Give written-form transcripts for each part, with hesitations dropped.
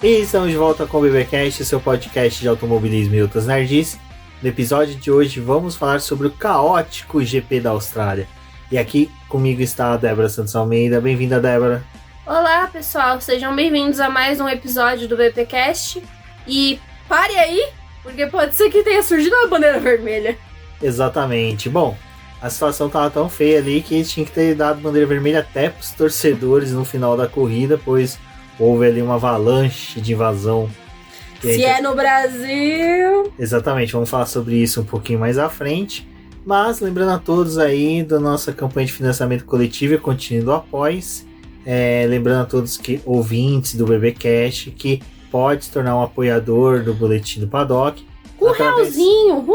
E estamos de volta com o BBcast, seu podcast de automobilismo e outras nerdices. No episódio de hoje vamos falar sobre o caótico GP da Austrália. E aqui comigo está a Débora Santos Almeida. Bem-vinda, Débora. Olá, pessoal. Sejam bem-vindos a mais um episódio do BBcast. E pare aí, porque pode ser que tenha surgido uma bandeira vermelha. Exatamente. Bom, a situação estava tão feia ali que eles tinham que ter dado bandeira vermelha até para os torcedores no final da corrida, pois houve ali uma avalanche de invasão. Se é no Brasil... Exatamente, vamos falar sobre isso um pouquinho mais à frente. Mas lembrando a todos aí da nossa campanha de financiamento coletivo e contínuo do Apoia-se. Lembrando a todos que ouvintes do BBcast que pode se tornar um apoiador do Boletim do Paddock. Um realzinho.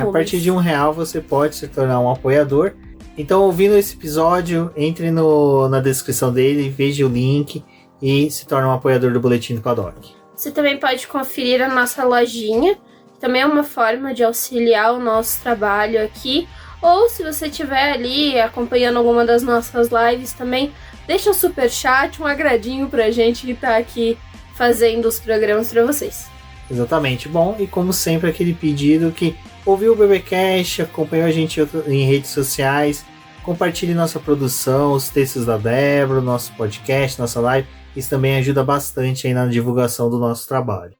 A partir de R$1 você pode se tornar um apoiador. Então, ouvindo esse episódio, entre na descrição dele, veja o link e se torne um apoiador do Boletim do Paddock. Você também pode conferir a nossa lojinha, que também é uma forma de auxiliar o nosso trabalho aqui. Ou se você estiver ali acompanhando alguma das nossas lives também, deixa um superchat, um agradinho pra gente que tá aqui fazendo os programas pra vocês. Exatamente. Bom, e como sempre, aquele pedido que ouviu o BBcast, acompanhou a gente em redes sociais, compartilhe nossa produção, os textos da Débora, nosso podcast, nossa live. Isso também ajuda bastante aí na divulgação do nosso trabalho.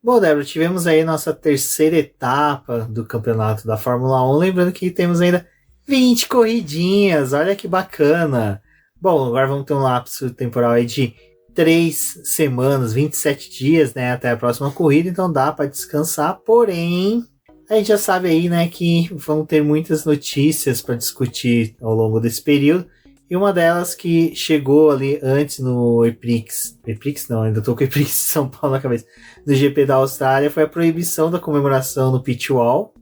Bom, Débora, tivemos aí nossa terceira etapa do campeonato da Fórmula 1. Lembrando que temos ainda 20 corridinhas, olha que bacana. Bom, agora vamos ter um lapso temporal aí de 3 semanas, 27 dias, né, até a próxima corrida, então dá para descansar, porém, a gente já sabe aí, né, que vão ter muitas notícias para discutir ao longo desse período, e uma delas que chegou ali antes no Eprix não, ainda tô com o Eprix de São Paulo na cabeça, do GP da Austrália, foi a proibição da comemoração no pit wall.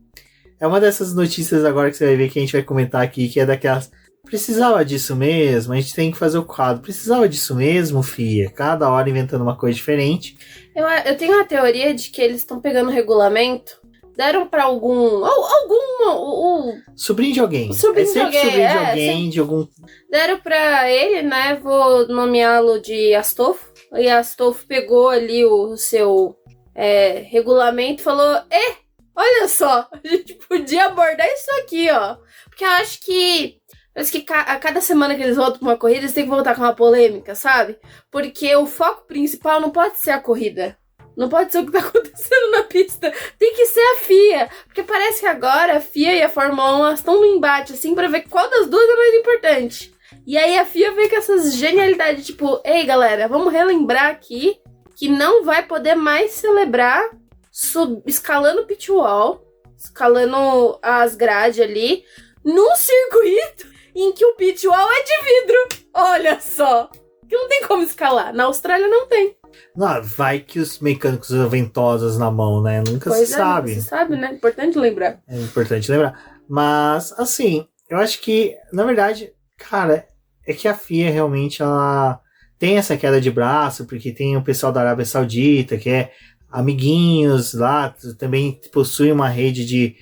É uma dessas notícias agora que você vai ver que a gente vai comentar aqui, que é daquelas... Precisava disso mesmo? A gente tem que fazer o quadro. Precisava disso mesmo, FIA? Cada hora inventando uma coisa diferente. Eu tenho uma teoria de que eles estão pegando o regulamento, deram pra algum sobrinho de alguém. Sobrinho de alguém, de algum... Deram pra ele, né? Vou nomeá-lo de Astolfo. E Astolfo pegou ali o seu regulamento e falou: olha só, a gente podia abordar isso aqui, ó. Porque eu acho que parece que a cada semana que eles voltam pra uma corrida, eles têm que voltar com uma polêmica, sabe? Porque o foco principal não pode ser a corrida. Não pode ser o que tá acontecendo na pista. Tem que ser a FIA. Porque parece que agora a FIA e a Fórmula 1 estão no embate, assim, pra ver qual das duas é mais importante. E aí a FIA vem com essas genialidades, tipo, ei, galera, vamos relembrar aqui que não vai poder mais celebrar escalando o pit wall, escalando as grades ali, num circuito em que o pit wall é de vidro. Olha só. Que não tem como escalar. Na Austrália não tem. Não, vai que os mecânicos usam ventosas na mão, né? Nunca se sabe. Nunca se sabe, né? Importante lembrar. É importante lembrar. Mas, assim, eu acho que, na verdade, cara, é que a FIA realmente, ela tem essa queda de braço, porque tem o pessoal da Arábia Saudita, que é amiguinhos lá, também possui uma rede de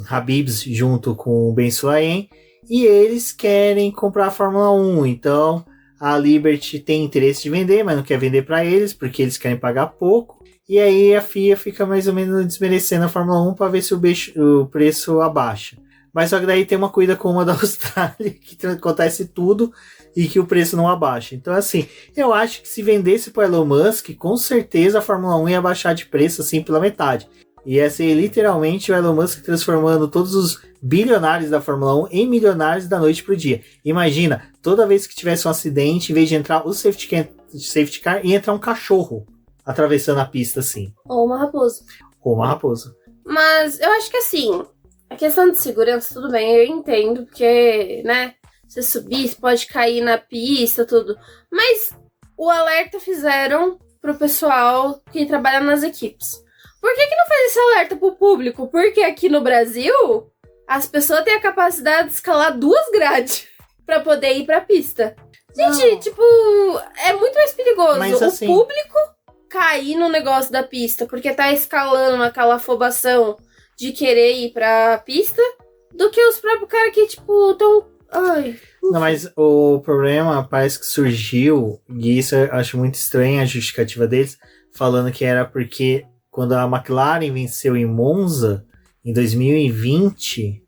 Habibs junto com o Ben Sulayem, e eles querem comprar a Fórmula 1, então a Liberty tem interesse de vender, mas não quer vender para eles, porque eles querem pagar pouco, e aí a FIA fica mais ou menos desmerecendo a Fórmula 1 para ver se o preço abaixa. Mas só que daí tem uma corrida como a da Austrália, que acontece tudo e que o preço não abaixa. Então, assim, eu acho que se vendesse para Elon Musk, com certeza a Fórmula 1 ia baixar de preço assim pela metade. Ia ser literalmente o Elon Musk transformando todos os bilionários da Fórmula 1 em milionários da noite pro dia. Imagina, toda vez que tivesse um acidente, em vez de entrar o safety car, ia entrar um cachorro atravessando a pista, assim. Ou uma raposa. Mas eu acho que, assim, a questão de segurança, tudo bem, eu entendo, porque, né, você subir, você pode cair na pista, tudo. Mas o alerta fizeram pro pessoal que trabalha nas equipes. Por que não faz esse alerta pro público? Porque aqui no Brasil, as pessoas têm a capacidade de escalar 2 grades pra poder ir pra pista. Gente, tipo, é muito mais perigoso assim, o público cair no negócio da pista, porque tá escalando naquela afobação de querer ir pra pista do que os próprios caras que, tipo, tão... Ai... Não, mas o problema parece que surgiu, e isso eu acho muito estranho a justificativa deles, falando que era porque quando a McLaren venceu em Monza, em 2020,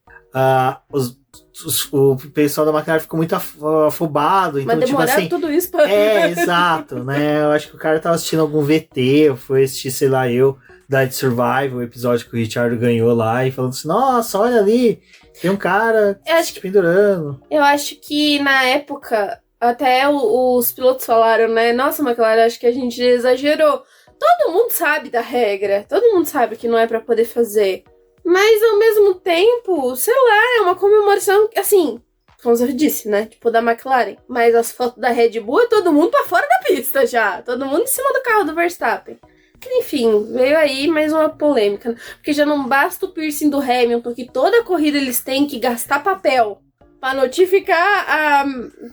o pessoal da McLaren ficou muito afobado. Então, mas demoraram tipo assim, tudo isso pra... exato, né? Eu acho que o cara tava assistindo algum VT, ou foi assistir, sei lá, Drive to Survive, o episódio que o Richard ganhou lá, e falando assim, nossa, olha ali, tem um cara se pendurando. Eu acho que na época, até os pilotos falaram, né? Nossa, McLaren, acho que a gente exagerou. Todo mundo sabe da regra, todo mundo sabe que não é pra poder fazer. Mas ao mesmo tempo, sei lá, é uma comemoração, assim, como você disse, né? Tipo, da McLaren. Mas as fotos da Red Bull é todo mundo pra fora da pista já. Todo mundo em cima do carro do Verstappen. Enfim, veio aí mais uma polêmica. Porque já não basta o piercing do Hamilton, que toda corrida eles têm que gastar papel pra notificar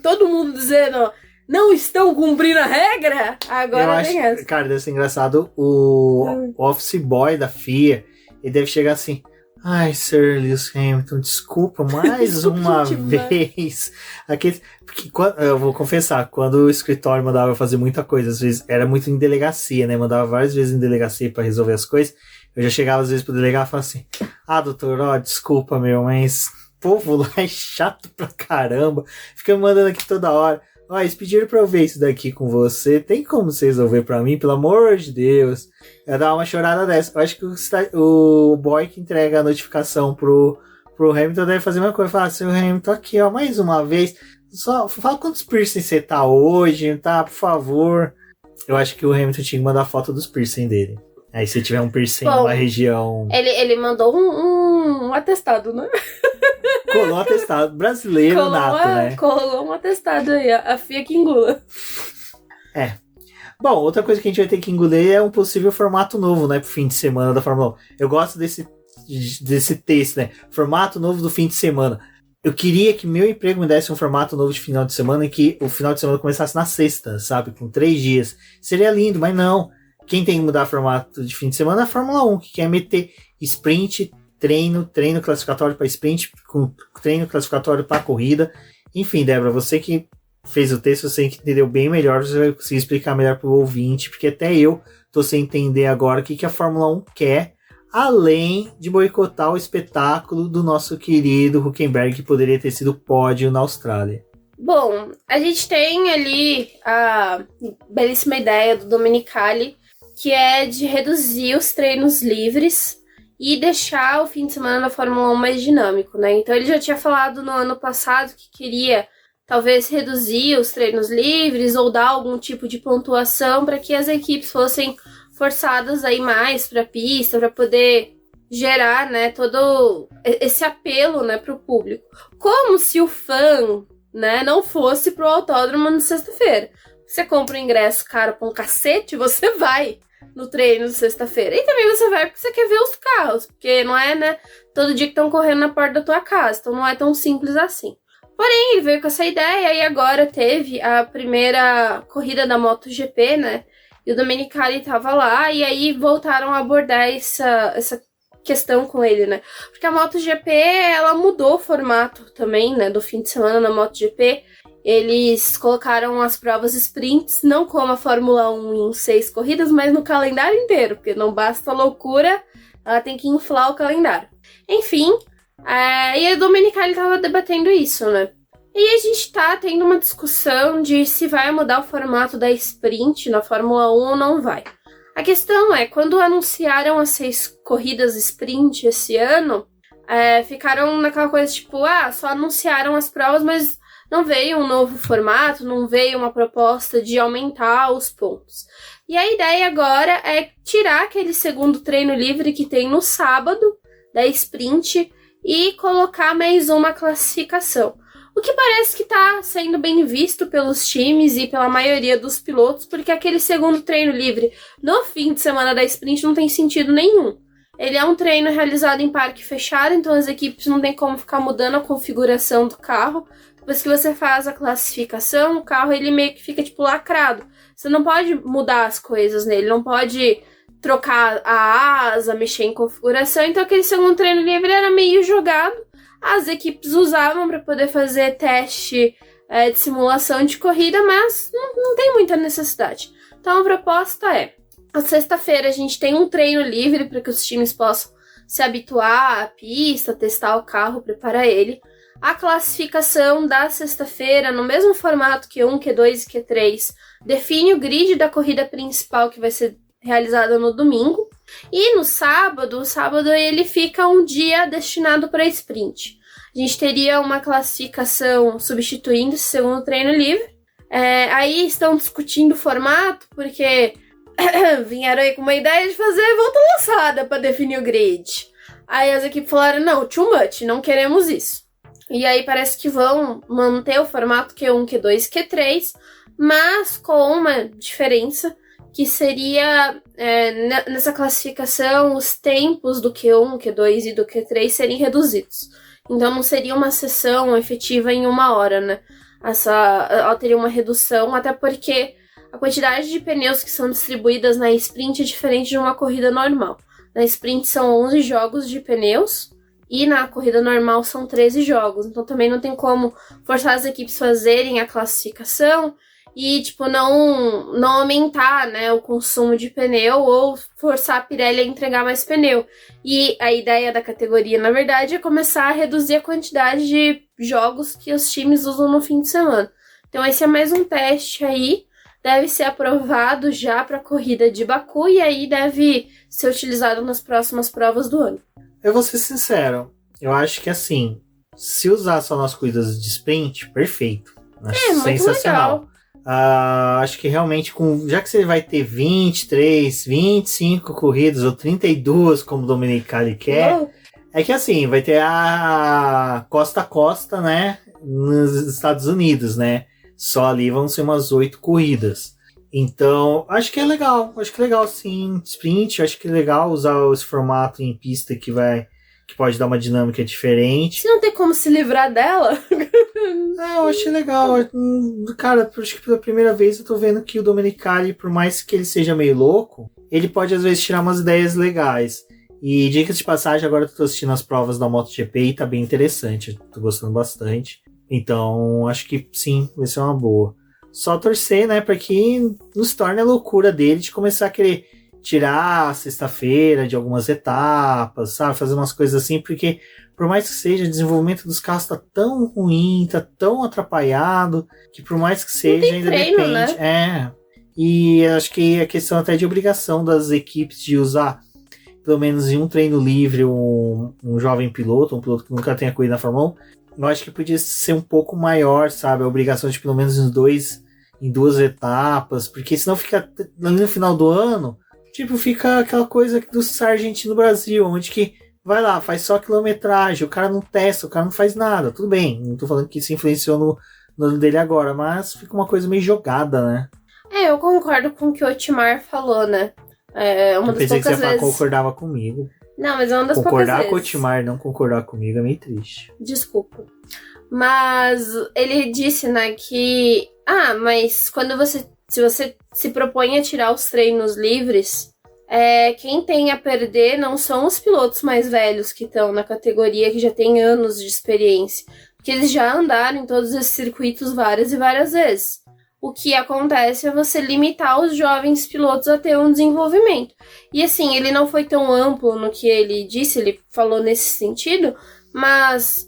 todo mundo dizendo não estão cumprindo a regra. Agora tem essa. Cara, deve ser engraçado o office boy da FIA. Ele deve chegar assim... Ai, Sir Lewis Hamilton, desculpa mais uma vez. Porque eu vou confessar, quando o escritório mandava eu fazer muita coisa, às vezes era muito em delegacia, né? Mandava várias vezes em delegacia pra resolver as coisas. Eu já chegava às vezes pro delegado e falava assim: doutor, desculpa, mas o povo lá é chato pra caramba. Fica me mandando aqui toda hora. Eles pediram pra eu ver isso daqui com você. Tem como você resolver pra mim? Pelo amor de Deus. Eu dar uma chorada dessa. Eu acho que o boy que entrega a notificação pro Hamilton deve fazer uma coisa. Falar assim, Hamilton, aqui, mais uma vez. Só fala quantos piercing você tá hoje, tá? Por favor. Eu acho que o Hamilton tinha que mandar foto dos piercing dele. Aí se tiver um piercing numa região... Ele mandou um atestado, né? Colou um atestado brasileiro nato, né? Colou um atestado aí, a FIA que engula. Bom, outra coisa que a gente vai ter que engolir é um possível formato novo, né, pro fim de semana da Fórmula 1. Eu gosto desse texto, né? Formato novo do fim de semana. Eu queria que meu emprego me desse um formato novo de final de semana e que o final de semana começasse na sexta, sabe? Com 3 dias. Seria lindo, mas não. Quem tem que mudar o formato de fim de semana é a Fórmula 1, que quer meter sprint, treino classificatório para sprint, com treino classificatório para corrida. Enfim, Débora, você que fez o texto, você que entendeu bem melhor, você vai conseguir explicar melhor para o ouvinte, porque até eu tô sem entender agora o que a Fórmula 1 quer, além de boicotar o espetáculo do nosso querido Hülkenberg, que poderia ter sido pódio na Austrália. Bom, a gente tem ali a belíssima ideia do Domenicali, que é de reduzir os treinos livres e deixar o fim de semana da Fórmula 1 mais dinâmico, né? Então ele já tinha falado no ano passado que queria talvez reduzir os treinos livres ou dar algum tipo de pontuação para que as equipes fossem forçadas a ir mais para a pista, para poder gerar, né, todo esse apelo, né, para o público. Como se o fã, né, não fosse pro autódromo na sexta-feira. Você compra o ingresso caro pra um cacete, você vai no treino de sexta-feira. E também você vai porque você quer ver os carros, porque não é, né, todo dia que estão correndo na porta da tua casa, então não é tão simples assim. Porém, ele veio com essa ideia e agora teve a primeira corrida da MotoGP, né, e o Domenicali tava lá, e aí voltaram a abordar essa questão com ele, né, porque a MotoGP, ela mudou o formato também, né, do fim de semana na MotoGP. Eles colocaram as provas sprints, não como a Fórmula 1 em 6 corridas, mas no calendário inteiro, porque não basta a loucura, ela tem que inflar o calendário. Enfim, e a Domenicali estava debatendo isso, né? E a gente tá tendo uma discussão de se vai mudar o formato da sprint na Fórmula 1 ou não vai. A questão é, quando anunciaram as 6 corridas sprint esse ano, ficaram naquela coisa tipo, só anunciaram as provas, mas não veio um novo formato, não veio uma proposta de aumentar os pontos. E a ideia agora é tirar aquele segundo treino livre que tem no sábado, da sprint, e colocar mais uma classificação. O que parece que está sendo bem visto pelos times e pela maioria dos pilotos, porque aquele segundo treino livre no fim de semana da sprint não tem sentido nenhum. Ele é um treino realizado em parque fechado, então as equipes não tem como ficar mudando a configuração do carro. Depois que você faz a classificação, o carro ele meio que fica tipo lacrado. Você não pode mudar as coisas nele, não pode trocar a asa, mexer em configuração. Então aquele segundo treino livre era meio jogado. As equipes usavam para poder fazer teste de simulação de corrida, mas não tem muita necessidade. Então a proposta é, a sexta-feira a gente tem um treino livre para que os times possam se habituar à pista, testar o carro, preparar ele. A classificação da sexta-feira, no mesmo formato Q1, Q2 e Q3, define o grid da corrida principal que vai ser realizada no domingo. E no sábado, ele fica um dia destinado para sprint. A gente teria uma classificação substituindo esse segundo treino livre. Aí estão discutindo o formato, porque vieram aí com uma ideia de fazer volta lançada para definir o grid. Aí as equipes falaram, não, too much, não queremos isso. E aí parece que vão manter o formato Q1, Q2 e Q3, mas com uma diferença, que seria, nessa classificação, os tempos do Q1, Q2 e do Q3 serem reduzidos. Então não seria uma sessão efetiva em 1 hora, né? Ela teria uma redução, até porque a quantidade de pneus que são distribuídas na sprint é diferente de uma corrida normal. Na sprint são 11 jogos de pneus e na corrida normal são 13 jogos. Então também não tem como forçar as equipes a fazerem a classificação e não aumentar, né, o consumo de pneu ou forçar a Pirelli a entregar mais pneu. E a ideia da categoria, na verdade, é começar a reduzir a quantidade de jogos que os times usam no fim de semana. Então esse é mais um teste aí. Deve ser aprovado já para a corrida de Baku e aí deve ser utilizado nas próximas provas do ano. Eu vou ser sincero, eu acho que assim, se usar só nas corridas de sprint, perfeito. Acho sensacional. Acho que realmente, já que você vai ter 23, 25 corridas ou 32, como o Domenicali quer, é que assim, vai ter a costa a costa, né, nos Estados Unidos, né? Só ali vão ser umas 8 corridas. Então, acho que é legal. Acho que é legal, sim. Sprint, acho que é legal usar esse formato em pista que pode dar uma dinâmica diferente. Se não tem como se livrar dela. Eu achei legal. Cara, acho que pela primeira vez eu tô vendo que o Domenicali, por mais que ele seja meio louco, ele pode às vezes tirar umas ideias legais. E dicas de passagem, agora eu tô assistindo as provas da MotoGP e tá bem interessante. Eu tô gostando bastante. Então, acho que sim, vai ser uma boa. Só torcer, né, para que não se torne a loucura dele de começar a querer tirar a sexta-feira de algumas etapas, sabe? Fazer umas coisas assim, porque por mais que seja, o desenvolvimento dos carros tá tão ruim, tá tão atrapalhado, que por mais que seja, ainda treino, depende. Né? E acho que é questão até de obrigação das equipes de usar pelo menos em um treino livre um jovem piloto, um piloto que nunca tenha corrido na Fórmula 1. Eu acho que podia ser um pouco maior, sabe? A obrigação de pelo menos em 2 etapas, porque senão fica no final do ano, fica aquela coisa do Sargent no Brasil, onde que vai lá, faz só quilometragem, o cara não testa, o cara não faz nada, tudo bem, não tô falando que isso influenciou no ano dele agora, mas fica uma coisa meio jogada, né? Eu concordo com o que o Otmar falou, né? Eu pensei que você concordava comigo. Não, mas é uma das poucas vezes. Concordar com o Otmar, não concordar comigo é meio triste. Desculpa. Mas ele disse, né, que... mas se você se propõe a tirar os treinos livres, quem tem a perder não são os pilotos mais velhos que estão na categoria, que já tem anos de experiência. Porque eles já andaram em todos esses circuitos várias e várias vezes. O que acontece é você limitar os jovens pilotos a ter um desenvolvimento. E assim, ele não foi tão amplo no que ele disse, ele falou nesse sentido, mas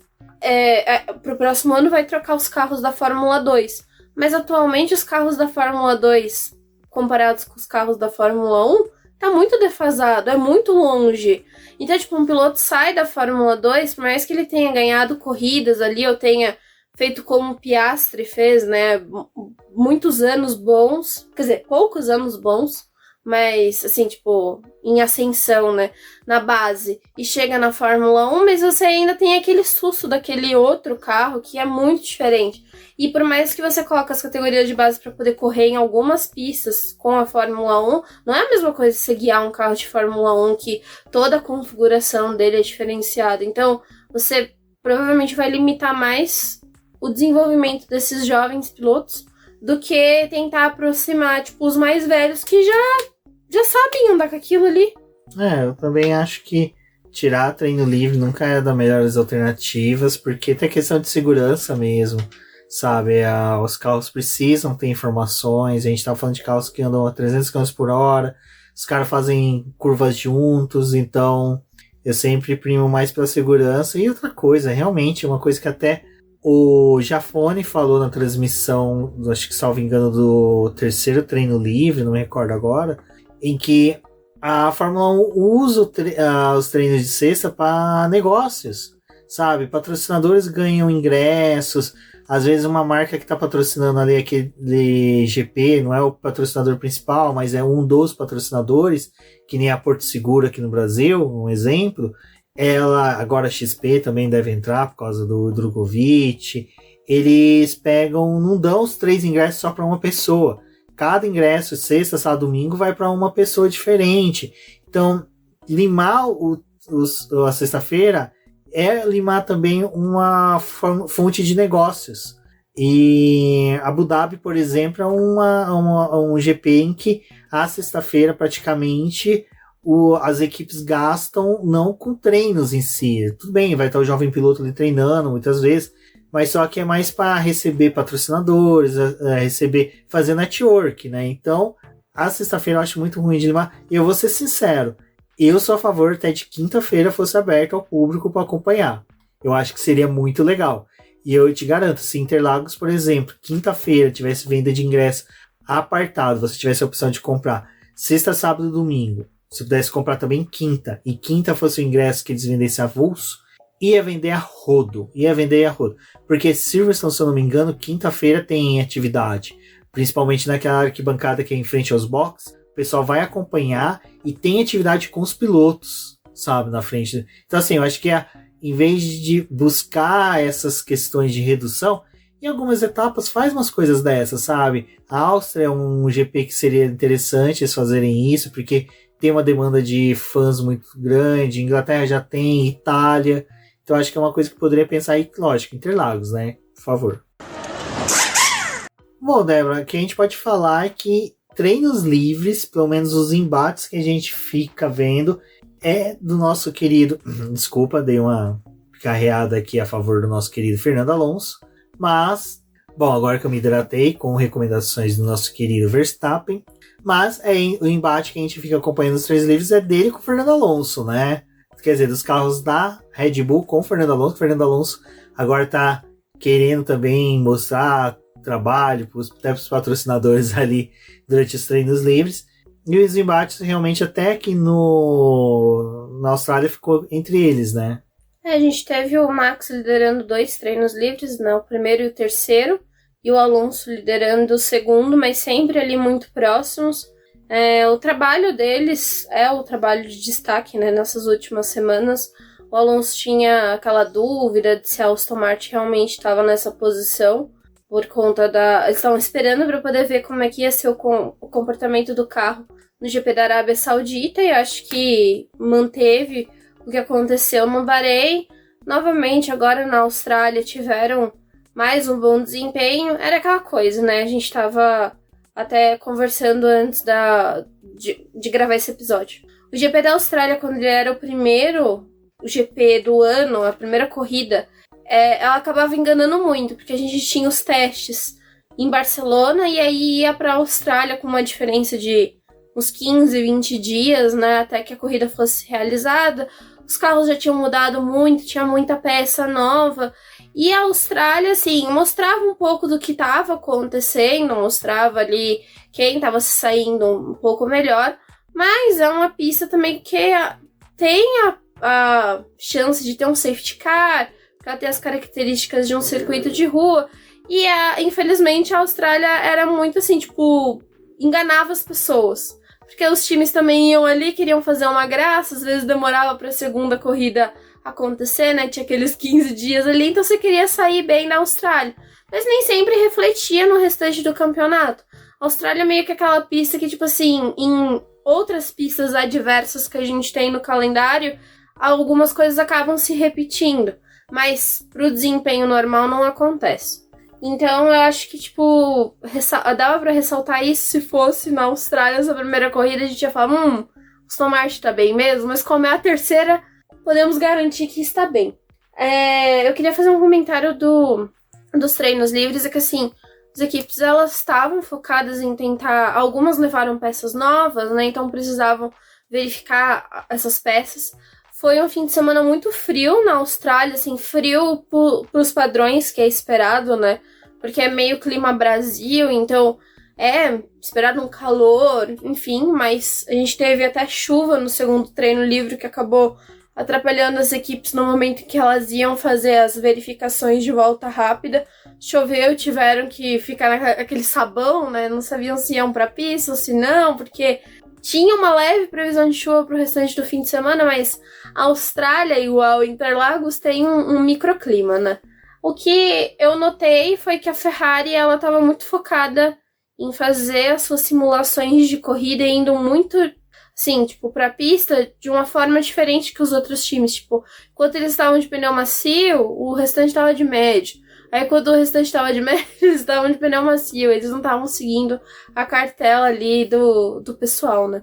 pro próximo ano vai trocar os carros da Fórmula 2. Mas atualmente os carros da Fórmula 2, comparados com os carros da Fórmula 1, tá muito defasado, é muito longe. Então, um piloto sai da Fórmula 2, por mais que ele tenha ganhado corridas ali, ou tenha feito como o Piastri fez, né, muitos anos bons, quer dizer, poucos anos bons, mas, assim, em ascensão, né, na base, e chega na Fórmula 1, mas você ainda tem aquele susto daquele outro carro que é muito diferente. E por mais que você coloque as categorias de base para poder correr em algumas pistas com a Fórmula 1, não é a mesma coisa você guiar um carro de Fórmula 1 que toda a configuração dele é diferenciada. Então, você provavelmente vai limitar mais o desenvolvimento desses jovens pilotos do que tentar aproximar, os mais velhos que já já sabem andar com aquilo ali. Eu também acho que tirar treino livre nunca é das melhores alternativas, porque tem questão de segurança mesmo, sabe? Os carros precisam ter informações, a gente tá falando de carros que andam a 300 km por hora, os caras fazem curvas juntos, então eu sempre primo mais pela segurança. E outra coisa, realmente, uma coisa que até o Jafone falou na transmissão, acho que salvo engano, do terceiro treino livre, não me recordo agora, em que a Fórmula 1 usa os treinos de sexta para negócios, sabe? Patrocinadores ganham ingressos, às vezes uma marca que está patrocinando ali aquele GP, não é o patrocinador principal, mas é um dos patrocinadores, que nem a Porto Seguro aqui no Brasil, um exemplo. Ela, agora a XP também deve entrar por causa do Drogovic. Eles pegam, não dão os 3 ingressos só para uma pessoa. Cada ingresso, sexta, sábado, domingo, vai para uma pessoa diferente. Então, limar a sexta-feira é limar também uma fonte de negócios. E Abu Dhabi, por exemplo, é um GP em que a sexta-feira praticamente as equipes gastam não com treinos em si. Tudo bem, vai estar o jovem piloto ali treinando muitas vezes, mas só que é mais para receber patrocinadores, fazer network, né? Então, a sexta-feira eu acho muito ruim de limar. E eu vou ser sincero, eu sou a favor até de quinta-feira fosse aberto ao público para acompanhar. Eu acho que seria muito legal. E eu te garanto, se Interlagos, por exemplo, quinta-feira tivesse venda de ingresso apartado, você tivesse a opção de comprar sexta, sábado e domingo, se pudesse comprar também quinta, e quinta fosse o ingresso que eles vendessem avulso, ia vender a rodo. Porque Silverstone, se eu não me engano, quinta-feira tem atividade. Principalmente naquela arquibancada que é em frente aos boxes. O pessoal vai acompanhar e tem atividade com os pilotos, sabe, na frente. Então, assim, eu acho que em vez de buscar essas questões de redução, em algumas etapas faz umas coisas dessas, sabe? A Áustria é um GP que seria interessante eles fazerem isso, porque tem uma demanda de fãs muito grande. Inglaterra já tem, Itália. Então acho que é uma coisa que poderia pensar aí, lógico, Interlagos, né? Por favor. Bom, Débora, o que a gente pode falar é que treinos livres, pelo menos os embates que a gente fica vendo, é do nosso querido... Desculpa, dei uma carreada aqui a favor do nosso querido Fernando Alonso. Mas, bom, agora que eu me hidratei com recomendações do nosso querido Verstappen, mas o embate que a gente fica acompanhando os treinos livres é dele com o Fernando Alonso, né? Quer dizer, dos carros da Red Bull com o Fernando Alonso. O Fernando Alonso agora tá querendo também mostrar trabalho até para os patrocinadores ali durante os treinos livres. E os embates realmente até aqui na Austrália ficou entre eles, né? A gente teve o Max liderando 2 treinos livres, né? O primeiro e o terceiro. E o Alonso liderando o segundo, mas sempre ali muito próximos. O trabalho deles é o trabalho de destaque, né, nessas últimas semanas. O Alonso tinha aquela dúvida de se a Aston Martin realmente estava nessa posição, por conta eles estavam esperando para poder ver como é que ia ser o comportamento do carro no GP da Arábia Saudita, e acho que manteve o que aconteceu no Bahrein. Novamente, agora na Austrália, tiveram mais um bom desempenho. Era aquela coisa, né? A gente tava até conversando antes de gravar esse episódio. O GP da Austrália, quando ele era o primeiro GP do ano, a primeira corrida, ela acabava enganando muito, porque a gente tinha os testes em Barcelona e aí ia pra Austrália com uma diferença de uns 15, 20 dias, né? Até que a corrida fosse realizada. Os carros já tinham mudado muito, tinha muita peça nova. E a Austrália, assim, mostrava um pouco do que estava acontecendo, mostrava ali quem estava se saindo um pouco melhor, mas é uma pista também que tem a chance de ter um safety car, para ter as características de um circuito de rua, e infelizmente a Austrália era muito assim, tipo, enganava as pessoas, porque os times também iam ali, queriam fazer uma graça, às vezes demorava para a segunda corrida acontecer, né? Tinha aqueles 15 dias ali, então você queria sair bem da Austrália. Mas nem sempre refletia no restante do campeonato. A Austrália é meio que aquela pista que, tipo assim, em outras pistas adversas que a gente tem no calendário, algumas coisas acabam se repetindo. Mas pro desempenho normal não acontece. Então eu acho que, tipo, dava pra ressaltar isso se fosse na Austrália essa primeira corrida, a gente ia falar, o Aston Martin tá bem mesmo, mas como é a terceira, podemos garantir que está bem. Eu queria fazer um comentário dos treinos livres, é que assim, as equipes elas estavam focadas em tentar, algumas levaram peças novas, né, então precisavam verificar essas peças. Foi um fim de semana muito frio na Austrália, assim, frio pros padrões que é esperado, né? Porque é meio clima Brasil, então é esperado um calor, enfim, mas a gente teve até chuva no segundo treino livre que acabou atrapalhando as equipes no momento em que elas iam fazer as verificações de volta rápida. Choveu, tiveram que ficar naquele sabão, né? Não sabiam se iam pra pista ou se não, porque tinha uma leve previsão de chuva pro restante do fim de semana, mas a Austrália, igual Interlagos, tem um microclima, né? O que eu notei foi que a Ferrari, ela tava muito focada em fazer as suas simulações de corrida indo muito, assim, tipo, pra pista de uma forma diferente que os outros times. Tipo, enquanto eles estavam de pneu macio, o restante tava de médio. Aí quando o restante tava de médio, eles estavam de pneu macio. Eles não estavam seguindo a cartela ali do pessoal, né?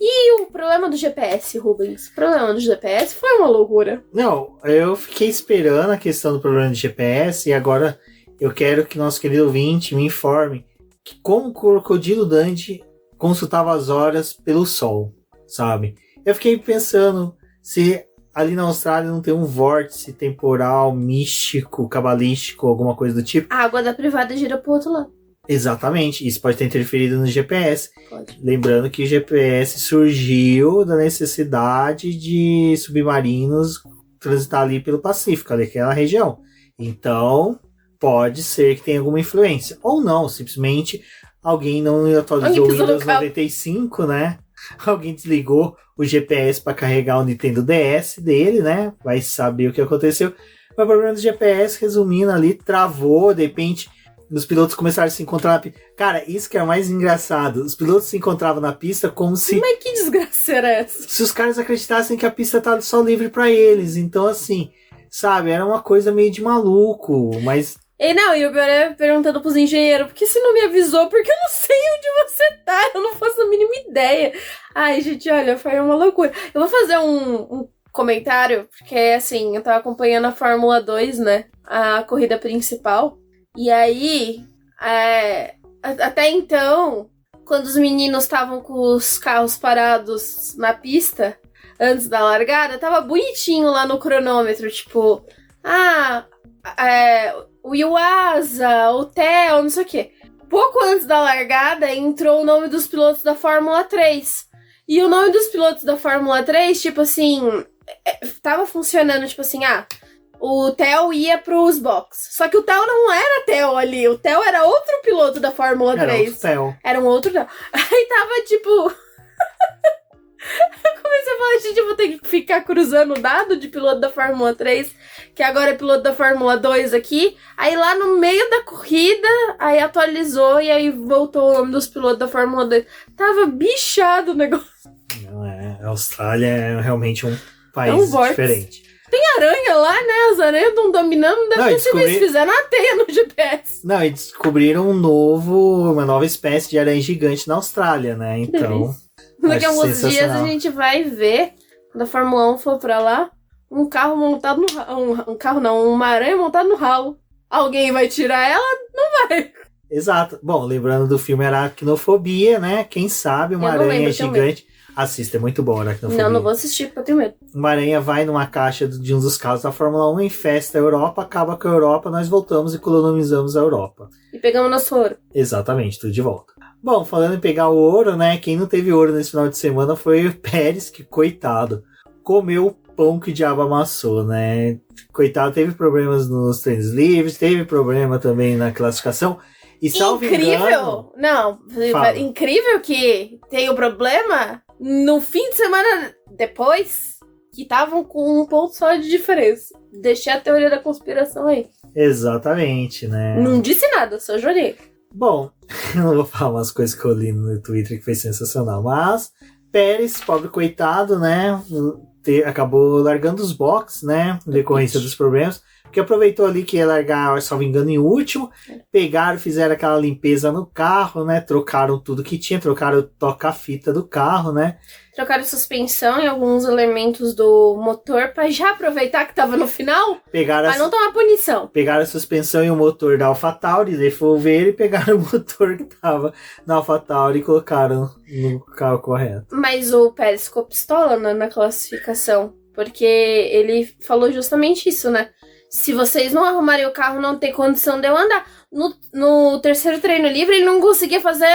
E o problema do GPS, Rubens? O problema do GPS foi uma loucura. Não, eu fiquei esperando a questão do problema do GPS e agora eu quero que nosso querido ouvinte me informe que como o Crocodilo Dundee consultava as horas pelo sol, sabe? Eu fiquei pensando se ali na Austrália não tem um vórtice temporal, místico, cabalístico, alguma coisa do tipo. A água da privada gira pro outro lado. Exatamente, isso pode ter interferido no GPS. Pode. Lembrando que o GPS surgiu da necessidade de submarinos transitar ali pelo Pacífico, ali naquela região. Então, pode ser que tenha alguma influência. Ou não, simplesmente alguém não atualizou o Windows 95, né? Alguém desligou o GPS para carregar o Nintendo DS dele, né? Vai saber o que aconteceu. Mas o problema do GPS, resumindo ali, travou, de repente os pilotos começaram a se encontrar na pista. Cara, isso que é o mais engraçado. Os pilotos se encontravam na pista como se... Mas que desgraça era essa? Se os caras acreditassem que a pista tá só livre pra eles. Então, assim, sabe, era uma coisa meio de maluco, mas... E o pior é perguntando pros engenheiros, por que você não me avisou? Porque eu não sei onde você tá, eu não faço a mínima ideia. Ai, gente, olha, foi uma loucura. Eu vou fazer um comentário, porque, assim, eu tava acompanhando a Fórmula 2, né, a corrida principal. E aí, até então, quando os meninos estavam com os carros parados na pista, antes da largada, tava bonitinho lá no cronômetro, tipo, o Yuasa, o Theo, não sei o quê. Pouco antes da largada, entrou o nome dos pilotos da Fórmula 3. E o nome dos pilotos da Fórmula 3, tipo assim, tava funcionando, tipo assim, o Theo ia pros boxes. Só que o Theo não era Theo ali. O Theo era outro piloto da Fórmula 3. Era outro Theo. Era um outro Theo. Aí tava, tipo... Eu comecei a falar, gente, eu vou ter que ficar cruzando o dado de piloto da Fórmula 3, que agora é piloto da Fórmula 2 aqui. Aí lá no meio da corrida, aí atualizou e aí voltou o nome dos pilotos da Fórmula 2. Tava bichado o negócio. Não, a Austrália é realmente um país diferente. Tem aranha lá, né? As aranhas estão dominando. Deve ter sido eles fizeram uma teia no GPS. Não, e descobriram uma nova espécie de aranha gigante na Austrália, né? Então... Daqui a alguns dias a gente vai ver, quando a Fórmula 1 for pra lá, um carro montado no... uma aranha montada no ralo. Alguém vai tirar ela? Não vai. Exato. Bom, lembrando do filme Aracnofobia, né? Quem sabe uma aranha gigante... Assista, é muito bom Aracnofobia. Não vou assistir porque eu tenho medo. Uma aranha vai numa caixa de um dos carros da Fórmula 1, infesta a Europa, acaba com a Europa, nós voltamos e colonizamos a Europa. E pegamos nosso ouro. Exatamente, tudo de volta. Bom, falando em pegar o ouro, né? Quem não teve ouro nesse final de semana foi o Pérez, que, coitado, comeu o pão que o diabo amassou, né? Coitado, teve problemas nos treinos livres, teve problema também na classificação. E salvo engano... Não, fala. Incrível que tem o problema no fim de semana depois, que estavam com um ponto só de diferença. Deixei a teoria da conspiração aí. Exatamente, né? Não disse nada, só jurei. Bom, eu não vou falar umas coisas que eu li no Twitter que foi sensacional, mas Pérez, pobre coitado, né, acabou largando os boxes, né, em decorrência dos problemas, Porque aproveitou ali que ia largar, salvo engano, em último, pegaram, fizeram aquela limpeza no carro, né? Trocaram tudo que tinha, trocaram o toca-fita do carro, né? Trocaram suspensão e alguns elementos do motor pra já aproveitar que tava no final, pra não tomar punição. Pegaram a suspensão e o motor da AlphaTauri, devolveram e pegaram o motor que tava na AlphaTauri e colocaram no carro correto. Mas o Pérez ficou pistola, né, na classificação, porque ele falou justamente isso, né? Se vocês não arrumarem o carro, não tem condição de eu andar. No terceiro treino livre, ele não conseguia fazer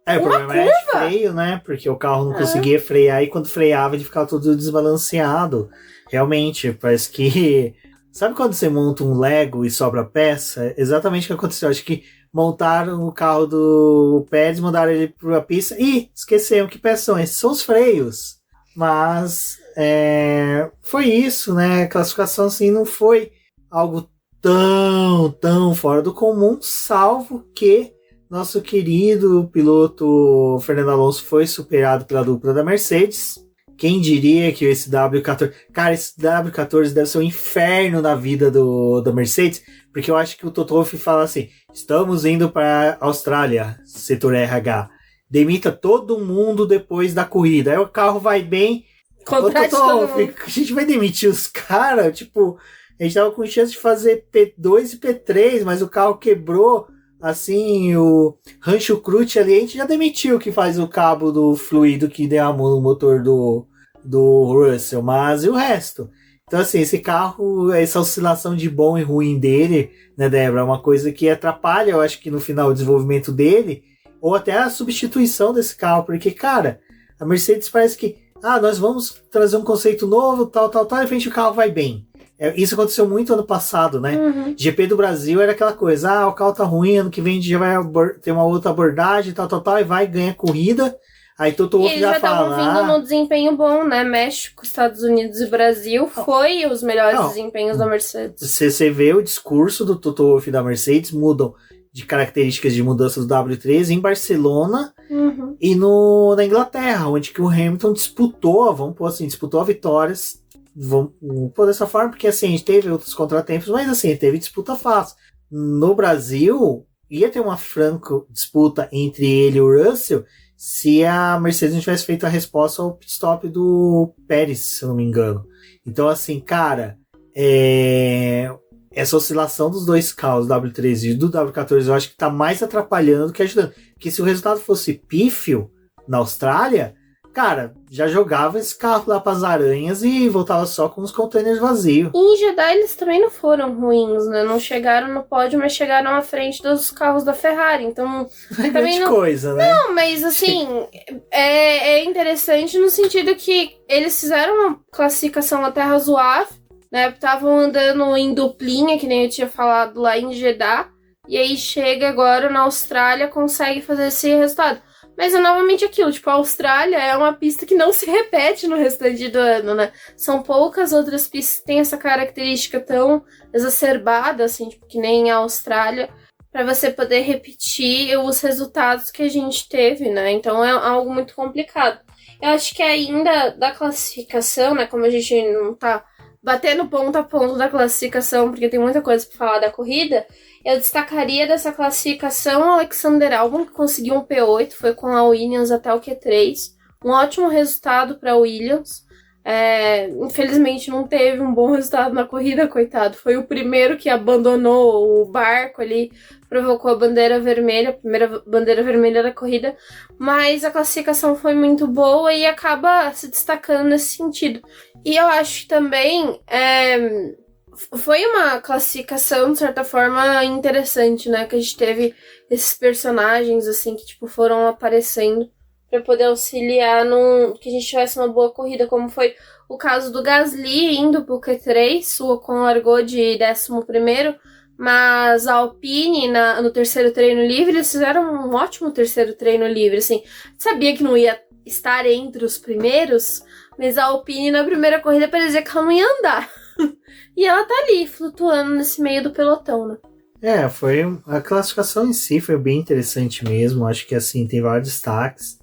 o problema é de freio, né? Porque o carro não conseguia frear e quando freava ele ficava todo desbalanceado. Realmente, parece que... Sabe quando você monta um Lego e sobra peça? Exatamente o que aconteceu. Acho que montaram o carro do Pérez, mandaram ele pra pista e esqueceram que peças são esses. São os freios. Mas foi isso, né? A classificação assim não foi algo tão fora do comum, salvo que nosso querido piloto Fernando Alonso foi superado pela dupla da Mercedes. Quem diria que esse W14... Cara, esse W14 deve ser um inferno na vida da Mercedes, porque eu acho que o Toto Wolff fala assim, estamos indo para a Austrália, setor RH. Demita todo mundo depois da corrida. Aí o carro vai bem... a gente vai demitir os caras, tipo... A gente tava com chance de fazer P2 e P3, mas o carro quebrou, assim, o Rancho Cruz ali, a gente já demitiu que faz o cabo do fluido que derramou no motor do Russell, mas e o resto? Então, assim, esse carro, essa oscilação de bom e ruim dele, né, Débora, é uma coisa que atrapalha, eu acho que no final o desenvolvimento dele, ou até a substituição desse carro, porque, cara, a Mercedes parece que, nós vamos trazer um conceito novo, tal, e de repente o carro vai bem. Isso aconteceu muito ano passado, né? Uhum. GP do Brasil era aquela coisa, o carro tá ruim, ano que vem a gente já vai ter uma outra abordagem, tal, e vai, ganha corrida. Aí Toto Wolff já fala... Eles já estavam vindo no desempenho bom, né? México, Estados Unidos e Brasil foi os melhores desempenhos da Mercedes. Você vê o discurso do Toto Wolff da Mercedes, mudam de características de mudança do W13 em Barcelona e na Inglaterra, onde que o Hamilton disputou, vamos pôr assim, disputou vitórias. Vamos pôr dessa forma, porque assim, a gente teve outros contratempos, mas assim, teve disputa fácil. No Brasil, ia ter uma franca disputa entre ele e o Russell se a Mercedes não tivesse feito a resposta ao pit stop do Pérez, se eu não me engano. Então, assim, cara, essa oscilação dos dois carros, do W13 e do W14, eu acho que tá mais atrapalhando do que ajudando. Porque se o resultado fosse pífio na Austrália, cara, já jogava esse carro lá pras aranhas e voltava só com os containers vazios. E em Jeddah eles também não foram ruins, né? Não chegaram no pódio, mas chegaram à frente dos carros da Ferrari. Então, é grande coisa, né? Não, mas assim, é interessante no sentido que eles fizeram uma classificação até razoável, né? Estavam andando em duplinha, que nem eu tinha falado lá em Jeddah. E aí chega agora na Austrália, consegue fazer esse resultado. Mas é novamente aquilo, tipo, a Austrália é uma pista que não se repete no restante do ano, né? São poucas outras pistas que têm essa característica tão exacerbada, assim, tipo, que nem a Austrália, para você poder repetir os resultados que a gente teve, né? Então é algo muito complicado. Eu acho que ainda da classificação, né, como a gente não tá batendo ponto a ponto da classificação, porque tem muita coisa pra falar da corrida, eu destacaria dessa classificação o Alexander Albon, que conseguiu um P8, foi com a Williams até o Q3. Um ótimo resultado para a Williams. Infelizmente não teve um bom resultado na corrida, coitado. Foi o primeiro que abandonou o barco ali, provocou a bandeira vermelha, a primeira bandeira vermelha da corrida. Mas a classificação foi muito boa e acaba se destacando nesse sentido. E eu acho que também... foi uma classificação, de certa forma, interessante, né? Que a gente teve esses personagens, assim, que, tipo, foram aparecendo para poder auxiliar que a gente tivesse uma boa corrida, como foi o caso do Gasly indo pro Q3, o Ocon largou de 11º, mas a Alpine, no terceiro treino livre, eles fizeram um ótimo terceiro treino livre, assim. Sabia que não ia estar entre os primeiros, mas a Alpine, na primeira corrida, parecia que ela não ia andar. E ela tá ali, flutuando nesse meio do pelotão, né? A classificação em si foi bem interessante mesmo. Acho que, assim, tem vários destaques.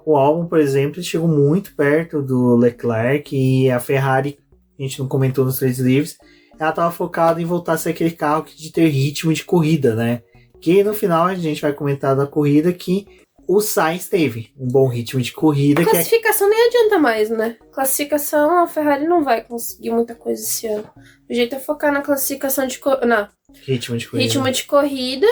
O Albon, por exemplo, chegou muito perto do Leclerc e a Ferrari a gente não comentou nos treinos livres, ela estava focada em voltar a ser aquele carro de ter ritmo de corrida, né? Que no final a gente vai comentar da corrida que o Sainz teve um bom ritmo de corrida. Classificação nem adianta mais, né? Classificação, a Ferrari não vai conseguir muita coisa esse ano. O jeito é focar na classificação de ritmo de corrida. Ritmo de corrida,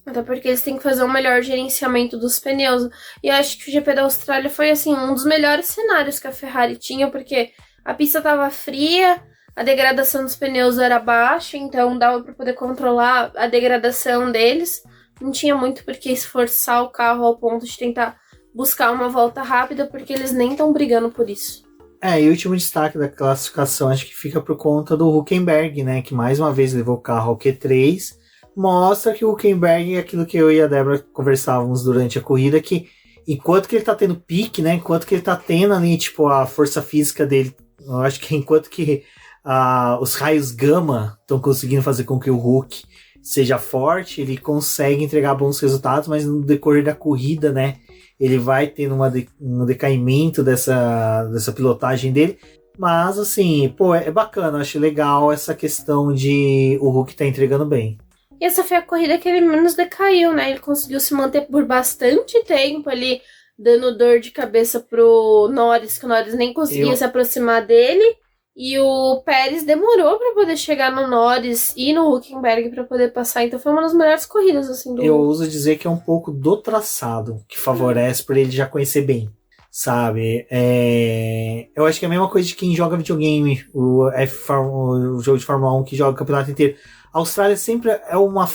até porque eles têm que fazer um melhor gerenciamento dos pneus. E eu acho que o GP da Austrália foi, assim, um dos melhores cenários que a Ferrari tinha, porque a pista estava fria, a degradação dos pneus era baixa, então dava para poder controlar a degradação deles. Não tinha muito por que esforçar o carro ao ponto de tentar buscar uma volta rápida, porque eles nem estão brigando por isso. E o último destaque da classificação acho que fica por conta do Hülkenberg, né? Que mais uma vez levou o carro ao Q3. Mostra que o Hülkenberg, aquilo que eu e a Débora conversávamos durante a corrida, que enquanto que ele tá tendo pique, né? Enquanto que ele tá tendo ali, tipo, a força física dele, eu acho que enquanto que os raios gama estão conseguindo fazer com que o Hulk seja forte, ele consegue entregar bons resultados, mas no decorrer da corrida, né, ele vai tendo um decaimento dessa pilotagem dele, mas assim, é bacana, eu acho legal essa questão de o Hulk tá entregando bem. E essa foi a corrida que ele menos decaiu, né, ele conseguiu se manter por bastante tempo ali, dando dor de cabeça pro Norris, que o Norris nem conseguia se aproximar dele. E o Pérez demorou para poder chegar no Norris e no Hülkenberg para poder passar. Então foi uma das melhores corridas, assim, do... Eu ouso dizer que é um pouco do traçado que favorece por ele já conhecer bem, sabe? Eu acho que é a mesma coisa de quem joga videogame, o jogo de Fórmula 1 que joga o campeonato inteiro. A Austrália sempre é uma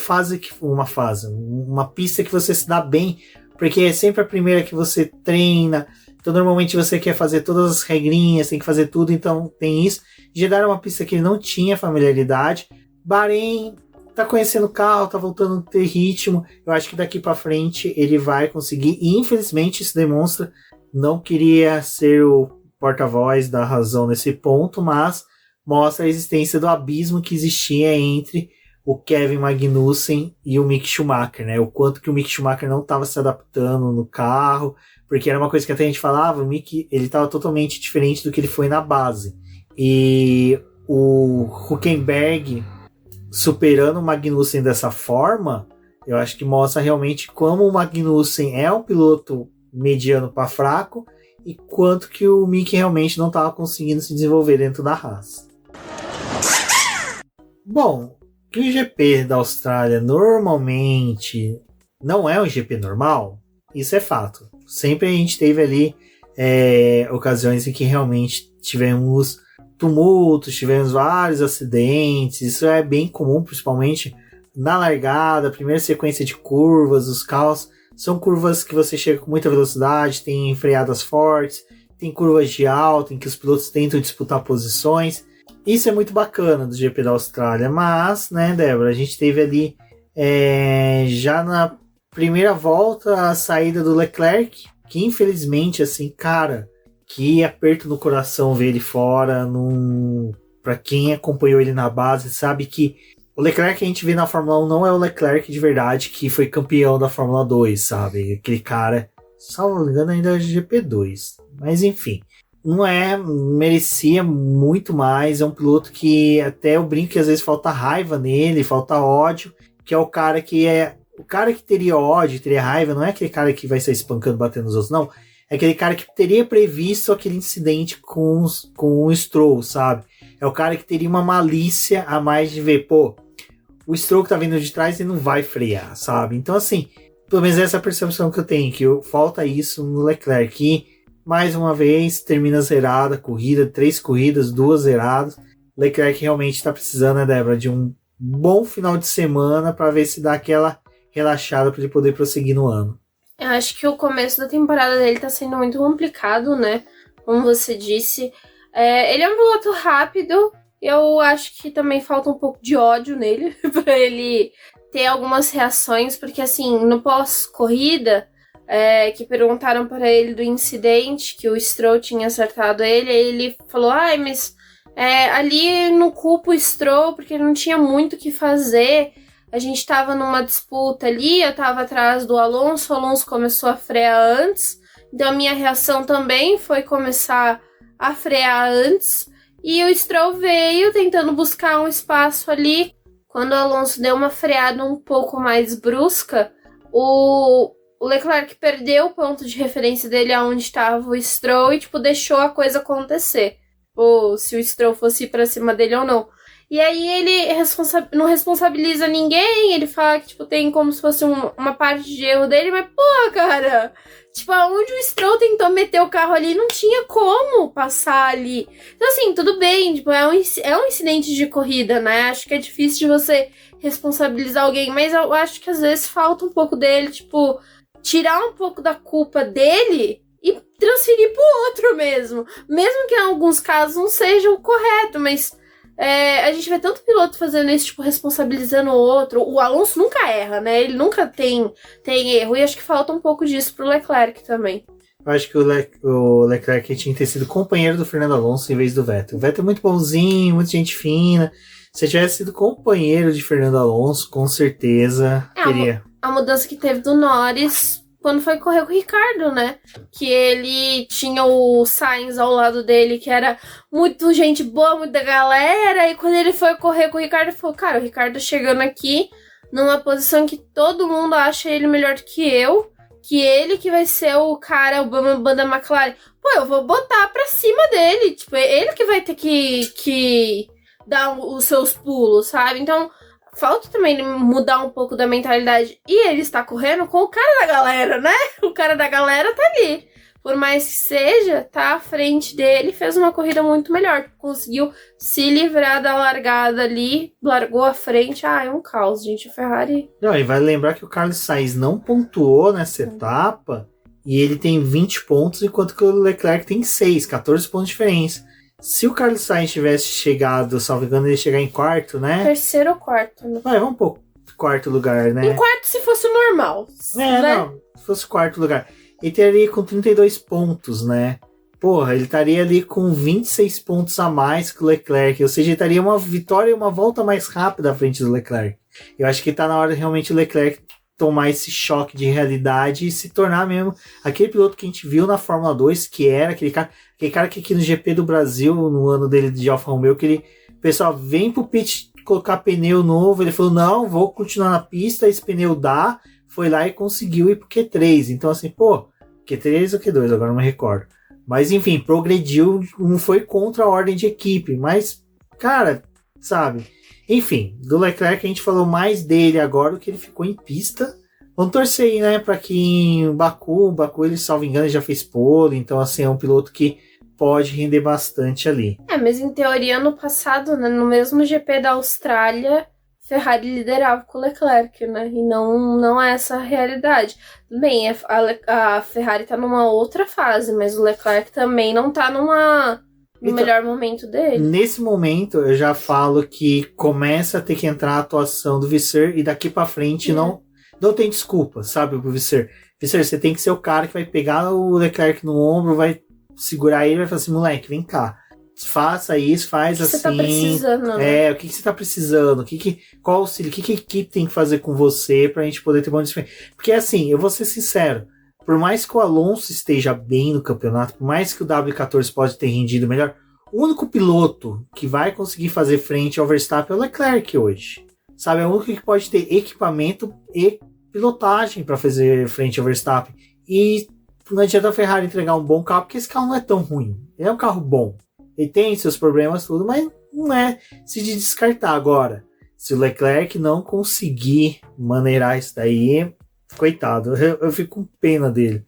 pista que você se dá bem, porque é sempre a primeira que você treina. Então, normalmente você quer fazer todas as regrinhas, tem que fazer tudo, então tem isso. Jeddah era uma pista que ele não tinha familiaridade. Bahrein tá conhecendo o carro, tá voltando a ter ritmo. Eu acho que daqui para frente ele vai conseguir, e infelizmente isso demonstra, não queria ser o porta-voz da razão nesse ponto, mas mostra a existência do abismo que existia entre o Kevin Magnussen e o Mick Schumacher, né? O quanto que o Mick Schumacher não estava se adaptando no carro, porque era uma coisa que até a gente falava, o Mick, ele estava totalmente diferente do que ele foi na base. E o Hülkenberg superando o Magnussen dessa forma, eu acho que mostra realmente como o Magnussen é um piloto mediano para fraco e quanto que o Mick realmente não estava conseguindo se desenvolver dentro da Haas. Bom, que o GP da Austrália normalmente não é um GP normal, isso é fato. Sempre a gente teve ali ocasiões em que realmente tivemos tumultos, tivemos vários acidentes. Isso é bem comum, principalmente na largada, primeira sequência de curvas. Os carros são curvas que você chega com muita velocidade, tem freadas fortes, tem curvas de alta em que os pilotos tentam disputar posições. Isso é muito bacana do GP da Austrália, mas, né, Débora, a gente teve ali já na primeira volta a saída do Leclerc, que infelizmente, assim, cara, que aperto no coração ver ele fora. Pra quem acompanhou ele na base, sabe que o Leclerc que a gente vê na Fórmula 1 não é o Leclerc de verdade que foi campeão da Fórmula 2, sabe? Aquele cara, salvo engano, ainda é GP2. Mas enfim, merecia muito mais. É um piloto que até eu brinco que às vezes falta raiva nele, falta ódio, que é o cara que teria ódio, teria raiva, não é aquele cara que vai sair espancando, batendo nos outros, não. É aquele cara que teria previsto aquele incidente com o Stroll, sabe? É o cara que teria uma malícia a mais de ver, o Stroll que tá vindo de trás e não vai frear, sabe? Então, assim, pelo menos essa é a percepção que eu tenho, que falta isso no Leclerc. E, mais uma vez, termina zerada a corrida, 3 corridas, 2 zeradas. Leclerc realmente tá precisando, né, Débora, de um bom final de semana para ver se dá aquela relaxada para ele poder prosseguir no ano. Eu acho que o começo da temporada dele tá sendo muito complicado, né? Como você disse. Ele é um piloto rápido. Eu acho que também falta um pouco de ódio nele pra ele ter algumas reações. Porque, assim, no pós-corrida, que perguntaram para ele do incidente que o Stroll tinha acertado ele falou, mas ali não culpo o Stroll porque ele não tinha muito o que fazer. A gente tava numa disputa ali, eu tava atrás do Alonso, o Alonso começou a frear antes, então a minha reação também foi começar a frear antes, E o Stroll veio tentando buscar um espaço ali. Quando o Alonso deu uma freada um pouco mais brusca, o Leclerc perdeu o ponto de referência dele aonde estava o Stroll e, tipo, deixou a coisa acontecer. Ou se o Stroll fosse ir pra cima dele ou não. E aí ele não responsabiliza ninguém, ele fala que, tipo, tem como se fosse uma parte de erro dele, mas, pô, cara, tipo, aonde o Stroll tentou meter o carro ali, não tinha como passar ali. Então, assim, tudo bem, tipo, é um incidente de corrida, né? Acho que é difícil de você responsabilizar alguém, mas eu acho que às vezes falta um pouco dele, tipo, tirar um pouco da culpa dele e transferir pro outro mesmo. Mesmo que em alguns casos não seja o correto, mas a gente vê tanto piloto fazendo isso, tipo, responsabilizando o outro. O Alonso nunca erra, né? Ele nunca tem erro. E acho que falta um pouco disso pro Leclerc também. Eu acho que o Leclerc tinha que ter sido companheiro do Fernando Alonso em vez do Vettel. O Vettel é muito bonzinho, muita gente fina. Se tivesse sido companheiro de Fernando Alonso, com certeza teria. A mudança que teve do Norris quando foi correr com o Ricardo, né? Que ele tinha o Sainz ao lado dele, que era muito gente boa, muita galera. E quando ele foi correr com o Ricardo, ele falou, cara, o Ricardo chegando aqui numa posição que todo mundo acha ele melhor do que eu. Que ele que vai ser o cara, o bambambam da McLaren. Pô, eu vou botar pra cima dele. Tipo, ele que vai ter que dar os seus pulos, sabe? Então, falta também mudar um pouco da mentalidade. E ele está correndo com o cara da galera, né? O cara da galera tá ali. Por mais que seja, tá à frente dele, fez uma corrida muito melhor. Conseguiu se livrar da largada ali, largou a frente. É um caos, gente. A Ferrari... Não, e vai lembrar que o Carlos Sainz não pontuou nessa etapa e ele tem 20 pontos, enquanto que o Leclerc tem 6, 14 pontos de diferença. Se o Carlos Sainz tivesse chegado, salvo engano, ele ia chegar em quarto, né? Terceiro ou quarto, né? Vamos pôr quarto lugar, né? Em quarto se fosse o normal. Né? Não, se fosse quarto lugar. Ele estaria com 32 pontos, né? Porra, ele estaria ali com 26 pontos a mais que o Leclerc. Ou seja, ele estaria uma vitória e uma volta mais rápida à frente do Leclerc. Eu acho que tá na hora realmente o Leclerc tomar esse choque de realidade e se tornar mesmo aquele piloto que a gente viu na Fórmula 2, que era aquele cara que aqui no GP do Brasil, no ano dele de Alfa Romeo, que ele, pessoal, vem pro pit colocar pneu novo, ele falou, não, vou continuar na pista, esse pneu dá, foi lá e conseguiu ir pro Q3, então assim, pô, Q3 ou Q2, agora não me recordo, mas enfim, progrediu, não foi contra a ordem de equipe, mas, cara, sabe, enfim, do Leclerc a gente falou mais dele agora do que ele ficou em pista. Vamos torcer aí, né, para que em Baku ele, salvo engano, já fez pole, então assim, é um piloto que pode render bastante ali. Mas em teoria, no passado, né, no mesmo GP da Austrália, Ferrari liderava com o Leclerc, né, e não é essa a realidade. Bem, a Ferrari tá numa outra fase, mas o Leclerc também não tá no então, melhor momento dele. Nesse momento, eu já falo que começa a ter que entrar a atuação do Visser e daqui pra frente não tem desculpa, sabe, pro Visser. Visser, você tem que ser o cara que vai pegar o Leclerc no ombro, vai segurar ele e vai falar assim, moleque, vem cá, faça isso, faz assim. O que você tá precisando, né? O que você tá precisando? Qual auxílio? O que a equipe tem que fazer com você pra gente poder ter bom desempenho? Porque assim, eu vou ser sincero, por mais que o Alonso esteja bem no campeonato, por mais que o W14 pode ter rendido melhor, o único piloto que vai conseguir fazer frente ao Verstappen é o Leclerc hoje. Sabe, é o único que pode ter equipamento e pilotagem para fazer frente ao Verstappen. E não adianta a Ferrari entregar um bom carro, porque esse carro não é tão ruim. Ele é um carro bom. Ele tem seus problemas, tudo, mas não é se de descartar agora. Se o Leclerc não conseguir maneirar isso daí, coitado, eu fico com pena dele.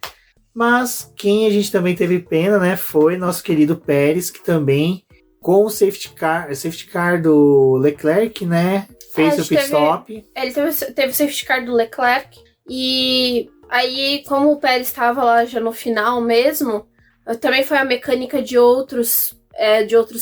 Mas quem a gente também teve pena, né, foi nosso querido Pérez, que também, com o safety car do Leclerc, né, fez o pit stop. Ele teve o safety car do Leclerc, e aí, como o Pérez estava lá já no final mesmo, também foi a mecânica de outros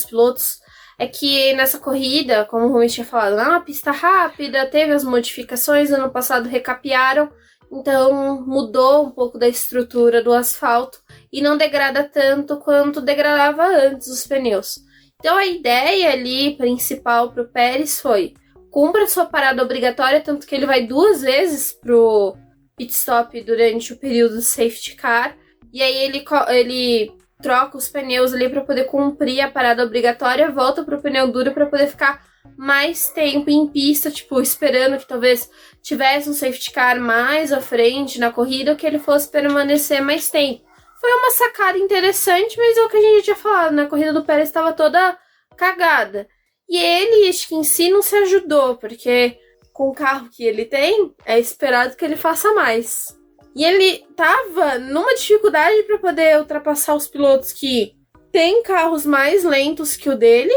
pilotos, é que nessa corrida, como o Rumi tinha falado, é uma pista rápida, teve as modificações, ano passado recapearam, então mudou um pouco da estrutura do asfalto e não degrada tanto quanto degradava antes os pneus. Então a ideia ali principal para o Pérez foi: cumpra sua parada obrigatória, tanto que ele vai 2 vezes pro pit stop durante o período do safety car, e aí ele troca os pneus ali pra poder cumprir a parada obrigatória, volta pro pneu duro pra poder ficar mais tempo em pista, tipo, esperando que talvez tivesse um safety car mais à frente na corrida, ou que ele fosse permanecer mais tempo. Foi uma sacada interessante, mas é o que a gente já tinha falado, né? A corrida do Pérez estava toda cagada. E ele, acho que em si, não se ajudou, porque com o carro que ele tem, é esperado que ele faça mais. E ele tava numa dificuldade para poder ultrapassar os pilotos que têm carros mais lentos que o dele.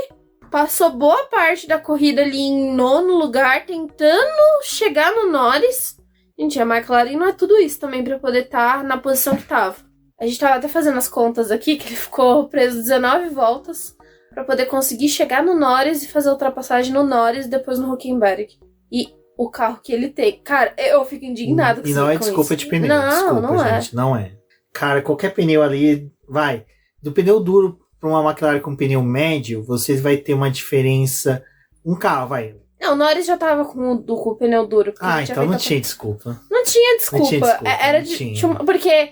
Passou boa parte da corrida ali em 9º lugar, tentando chegar no Norris. Gente, a McLaren não é tudo isso também para poder estar na posição que tava. A gente tava até fazendo as contas aqui, que ele ficou preso 19 voltas para poder conseguir chegar no Norris e fazer a ultrapassagem no Norris e depois no Hülkenberg. E o carro que ele tem. Cara, eu fico indignado com isso. E não é desculpa isso. de pneu. Não, desculpa, não gente. Não é. Cara, qualquer pneu ali, vai. Do pneu duro para uma McLaren com pneu médio, vocês vai ter uma diferença. Um carro, vai. Não, o Norris já tava com o pneu duro. Então não tinha desculpa. Não tinha desculpa. Não tinha desculpa. Era porque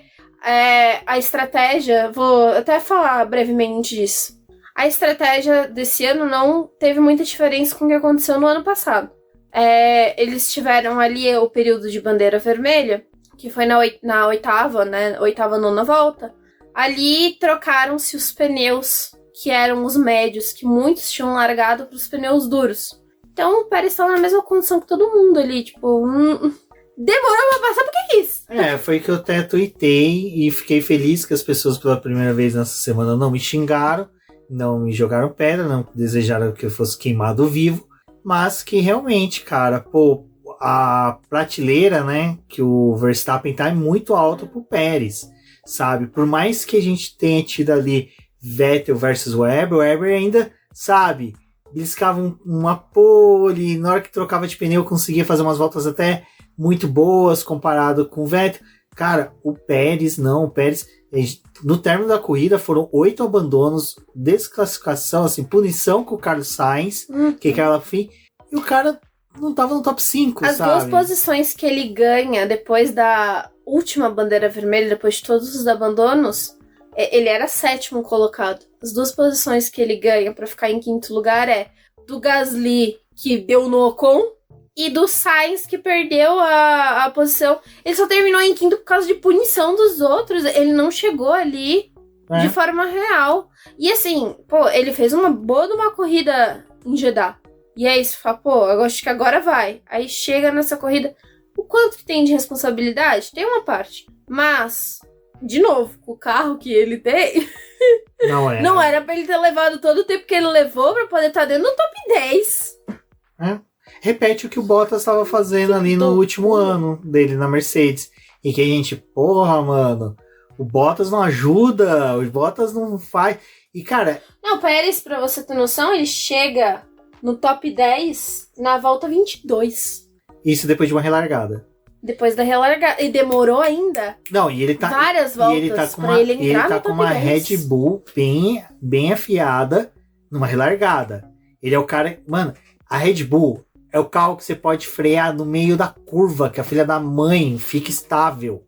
a estratégia, vou até falar brevemente disso. A estratégia desse ano não teve muita diferença com o que aconteceu no ano passado. Eles tiveram ali o período de bandeira vermelha, que foi na oitava, né? Oitava, nona volta. Ali trocaram-se os pneus, que eram os médios, que muitos tinham largado para os pneus duros. Então o Pérez estava na mesma condição que todo mundo ali, tipo... demorou pra passar porque quis. Foi que eu até tuitei e fiquei feliz que as pessoas pela primeira vez nessa semana não me xingaram, não me jogaram pedra, não desejaram que eu fosse queimado vivo, mas que realmente, cara, a prateleira, né, que o Verstappen tá é muito alta pro Pérez, sabe? Por mais que a gente tenha tido ali Vettel versus Webber, o Webber ainda, sabe, beliscava uma pole, na hora que trocava de pneu conseguia fazer umas voltas até muito boas comparado com o Vettel. Cara, o Pérez, no término da corrida foram 8 abandonos, desclassificação, assim, punição com o Carlos Sainz, que aquela fim, e o cara não tava no top 5, As duas posições que ele ganha depois da última bandeira vermelha, depois de todos os abandonos, ele era 7º colocado. As duas posições que ele ganha pra ficar em 5º lugar do Gasly, que deu no Ocon, e do Sainz, que perdeu a posição. Ele só terminou em 5º por causa de punição dos outros. Ele não chegou ali de forma real. E assim, ele fez uma boa de uma corrida em Jeddah. E é isso, fala, eu acho que agora vai. Aí chega nessa corrida. O quanto que tem de responsabilidade? Tem uma parte. Mas, de novo, o carro que ele tem... Não era pra ele ter levado todo o tempo que ele levou pra poder estar dentro do top 10. Repete o que o Bottas estava fazendo ali no último ano dele na Mercedes. E que a gente, mano, o Bottas não ajuda, o Bottas não faz. E, cara... Não, o Pérez, pra você ter noção, ele chega no top 10 na volta 22. Isso depois de uma relargada. Depois da relargada. E demorou ainda. Não, e ele tá... várias voltas ele tá com pra ele entrar ele tá no com top uma 10. Red Bull bem afiada numa relargada. Ele é o cara... Mano, a Red Bull é o carro que você pode frear no meio da curva, que a filha da mãe fica estável.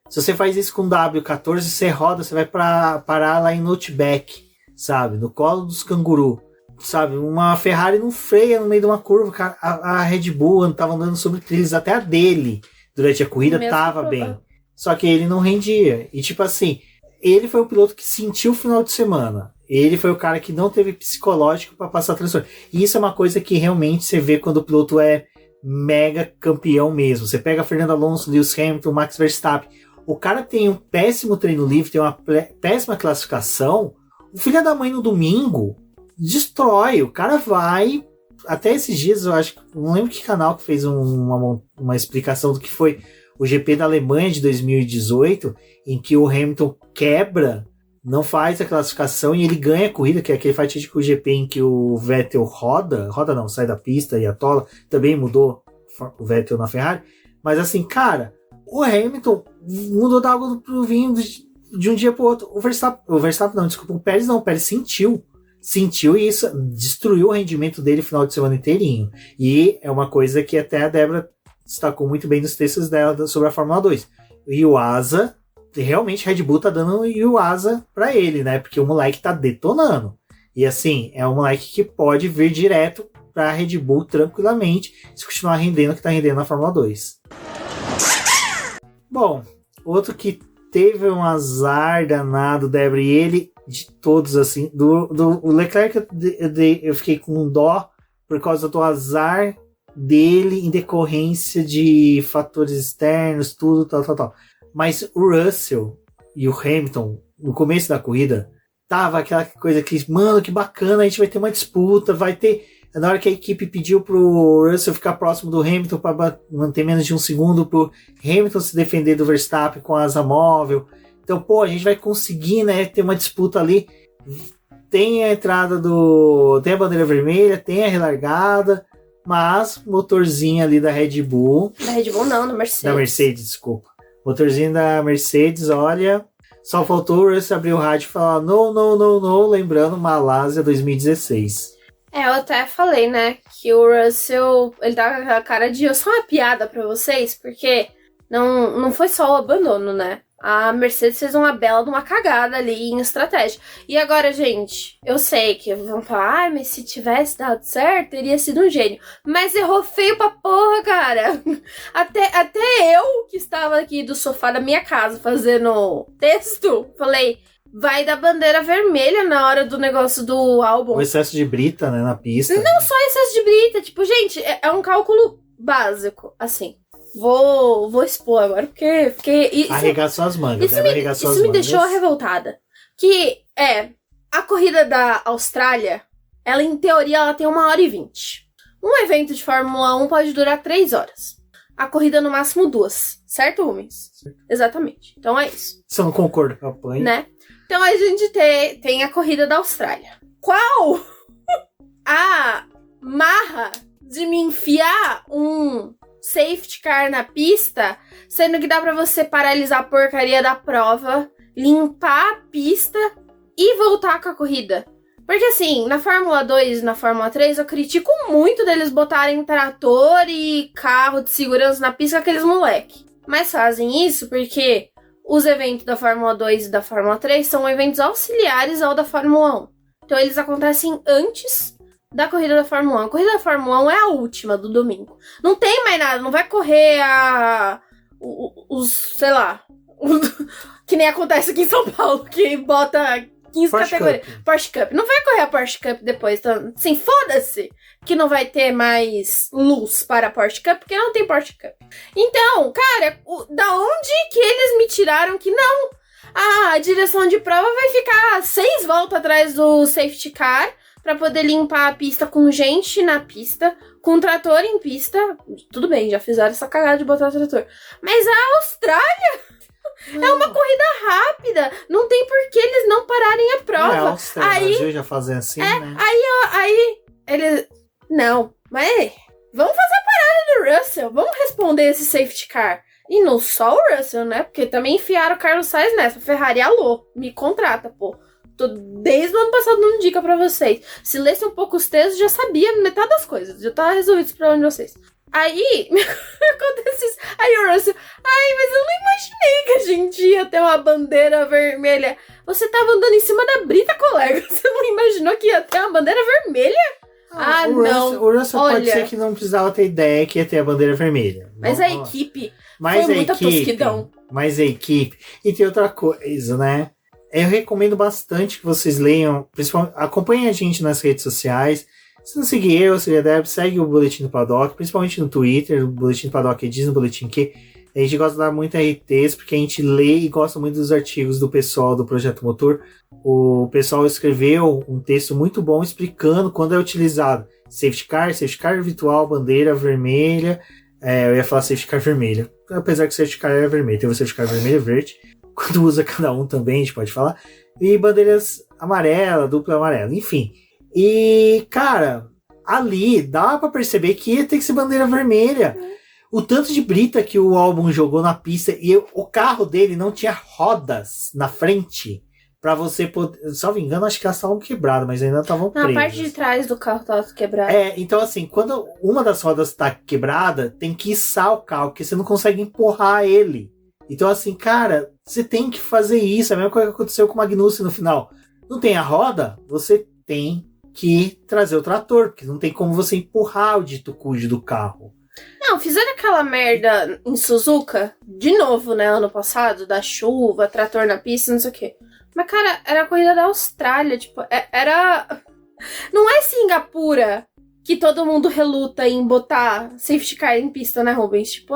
Se você faz isso com W14, você roda, você vai parar lá em Outback, sabe? No colo dos canguru, sabe? Uma Ferrari não freia no meio de uma curva, cara. A Red Bull tava andando sobre trilhos, até a dele, durante a corrida, tava bem. Só que ele não rendia. E tipo assim, ele foi o piloto que sentiu o final de semana. Ele foi o cara que não teve psicológico para passar a transição. E isso é uma coisa que realmente você vê quando o piloto é mega campeão mesmo. Você pega Fernando Alonso, Lewis Hamilton, Max Verstappen. O cara tem um péssimo treino livre, tem uma péssima classificação. O filho da mãe no domingo destrói. O cara vai... Até esses dias, eu acho... Não lembro que canal que fez uma explicação do que foi o GP da Alemanha de 2018, em que o Hamilton quebra, não faz a classificação e ele ganha a corrida, que é aquele fatídico GP em que o Vettel roda não, sai da pista e atola, também mudou o Vettel na Ferrari, mas assim, cara, o Hamilton mudou da água pro vinho de um dia pro outro. O Verstappen não, desculpa, o Pérez sentiu e isso destruiu o rendimento dele no final de semana inteirinho, e é uma coisa que até a Débora destacou muito bem nos textos dela sobre a Fórmula 2. E o Asa realmente Red Bull tá dando o asa pra ele, né? Porque o moleque tá detonando. E assim, é um moleque que pode vir direto pra Red Bull tranquilamente se continuar rendendo o que tá rendendo na Fórmula 2. Bom, outro que teve um azar danado, Débora, e ele, de todos, assim, do Leclerc eu fiquei com dó por causa do azar dele em decorrência de fatores externos, tudo, tal. Mas o Russell e o Hamilton, no começo da corrida, tava aquela coisa que, mano, que bacana, a gente vai ter uma disputa, vai ter... Na hora que a equipe pediu pro Russell ficar próximo do Hamilton para manter menos de um segundo, pro Hamilton se defender do Verstappen com a asa móvel. Então, pô, a gente vai conseguir, né, ter uma disputa ali. Tem a entrada tem a bandeira vermelha, tem a relargada, mas motorzinho ali da Red Bull... Da Red Bull não, da Mercedes. Da Mercedes, desculpa. Motorzinho da Mercedes, olha... Só faltou o Russell abrir o rádio e falar no, lembrando Malásia 2016. Eu até falei, né, que o Russell, ele tá com aquela cara de, eu sou uma piada pra vocês, porque não foi só o abandono, né? A Mercedes fez uma bela de uma cagada ali em estratégia. E agora, gente, eu sei que vão falar, mas se tivesse dado certo, teria sido um gênio. Mas errou feio pra porra, cara. Até eu, que estava aqui do sofá da minha casa fazendo texto, falei... Vai dar bandeira vermelha na hora do negócio do álbum. O excesso de brita, né, na pista. Não só excesso de brita. Tipo, gente, é um cálculo básico. Assim, vou expor agora, porque isso, arregaçou as mangas. Isso me deixou revoltada. Que a corrida da Austrália, ela em teoria, ela tem 1h20. Um evento de Fórmula 1 pode durar 3 horas. A corrida no máximo 2. Certo, Rubens? Certo. Exatamente. Então é isso. Se eu não concordo com a plane. Né? Então a gente tem a corrida da Austrália. Qual a marra de me enfiar um safety car na pista, sendo que dá pra você paralisar a porcaria da prova, limpar a pista e voltar com a corrida? Porque assim, na Fórmula 2 e na Fórmula 3 eu critico muito deles botarem trator e carro de segurança na pista com aqueles moleque. Mas fazem isso porque... Os eventos da Fórmula 2 e da Fórmula 3 são eventos auxiliares ao da Fórmula 1. Então, eles acontecem antes da corrida da Fórmula 1. A corrida da Fórmula 1 é a última do domingo. Não tem mais nada, não vai correr sei lá, que nem acontece aqui em São Paulo, que bota 15 categorias. Porsche Cup. Não vai correr a Porsche Cup depois. Então, assim, foda-se que não vai ter mais luz para a Porsche Cup, porque não tem Porsche Cup. Então, cara, da onde que eles me tiraram que não? A direção de prova vai ficar 6 voltas atrás do safety car para poder limpar a pista com gente na pista, com trator em pista. Tudo bem, já fizeram essa cagada de botar trator. Mas a Austrália... É uma corrida rápida. Não tem por que eles não pararem a prova. Aí já fazem assim, né? Aí eles... Não, mas vamos fazer a parada do Russell. Vamos responder esse safety car. E não só o Russell, né? Porque também enfiaram o Carlos Sainz nessa. Ferrari, alô, me contrata, pô. Tô desde o ano passado dando dica pra vocês. Se lesse um pouco os textos, já sabia metade das coisas. Já tava resolvido esse problema de vocês. Aí, acontece isso. Aí o Russell, mas eu não imaginei que a gente ia ter uma bandeira vermelha. Você tava andando em cima da brita, colega. Você não imaginou que ia ter uma bandeira vermelha? Não. O Russell pode ser que não precisava ter ideia que ia ter a bandeira vermelha. Mas a equipe foi muita tosquidão. Mas a equipe... E tem outra coisa, né? Eu recomendo bastante que vocês leiam, principalmente, acompanhem a gente nas redes sociais. Se não seguir eu, seria Deb, segue o Boletim do Paddock, principalmente no Twitter, o Boletim do Paddock diz no Boletim que a gente gosta de dar muito RTs, porque a gente lê e gosta muito dos artigos do pessoal do Projeto Motor. O pessoal escreveu um texto muito bom explicando quando é utilizado safety car virtual, bandeira vermelha, eu ia falar safety car vermelha, apesar que safety car é vermelho, tem o safety car vermelho e verde, quando usa cada um também, a gente pode falar, e bandeiras amarela, dupla amarela, enfim. E, cara, ali dá pra perceber que ia ter que ser bandeira vermelha. O tanto de brita que o Albon jogou na pista e o carro dele não tinha rodas na frente pra você poder... Só me engano, acho que elas estavam quebradas, mas ainda estavam presas. Na parte de trás do carro tava quebrada. Então assim, quando uma das rodas tá quebrada, tem que içar o carro, porque você não consegue empurrar ele. Então, assim, cara, você tem que fazer isso. É a mesma coisa que aconteceu com o Magnussen no final. Não tem a roda, você tem que trazer o trator, porque não tem como você empurrar o dito cujo do carro. Não, fizeram aquela merda em Suzuka, de novo, né, ano passado, da chuva, trator na pista, não sei o quê. Mas, cara, era a corrida da Austrália, tipo, era... Não é Singapura que todo mundo reluta em botar safety car em pista, né, Rubens? Tipo,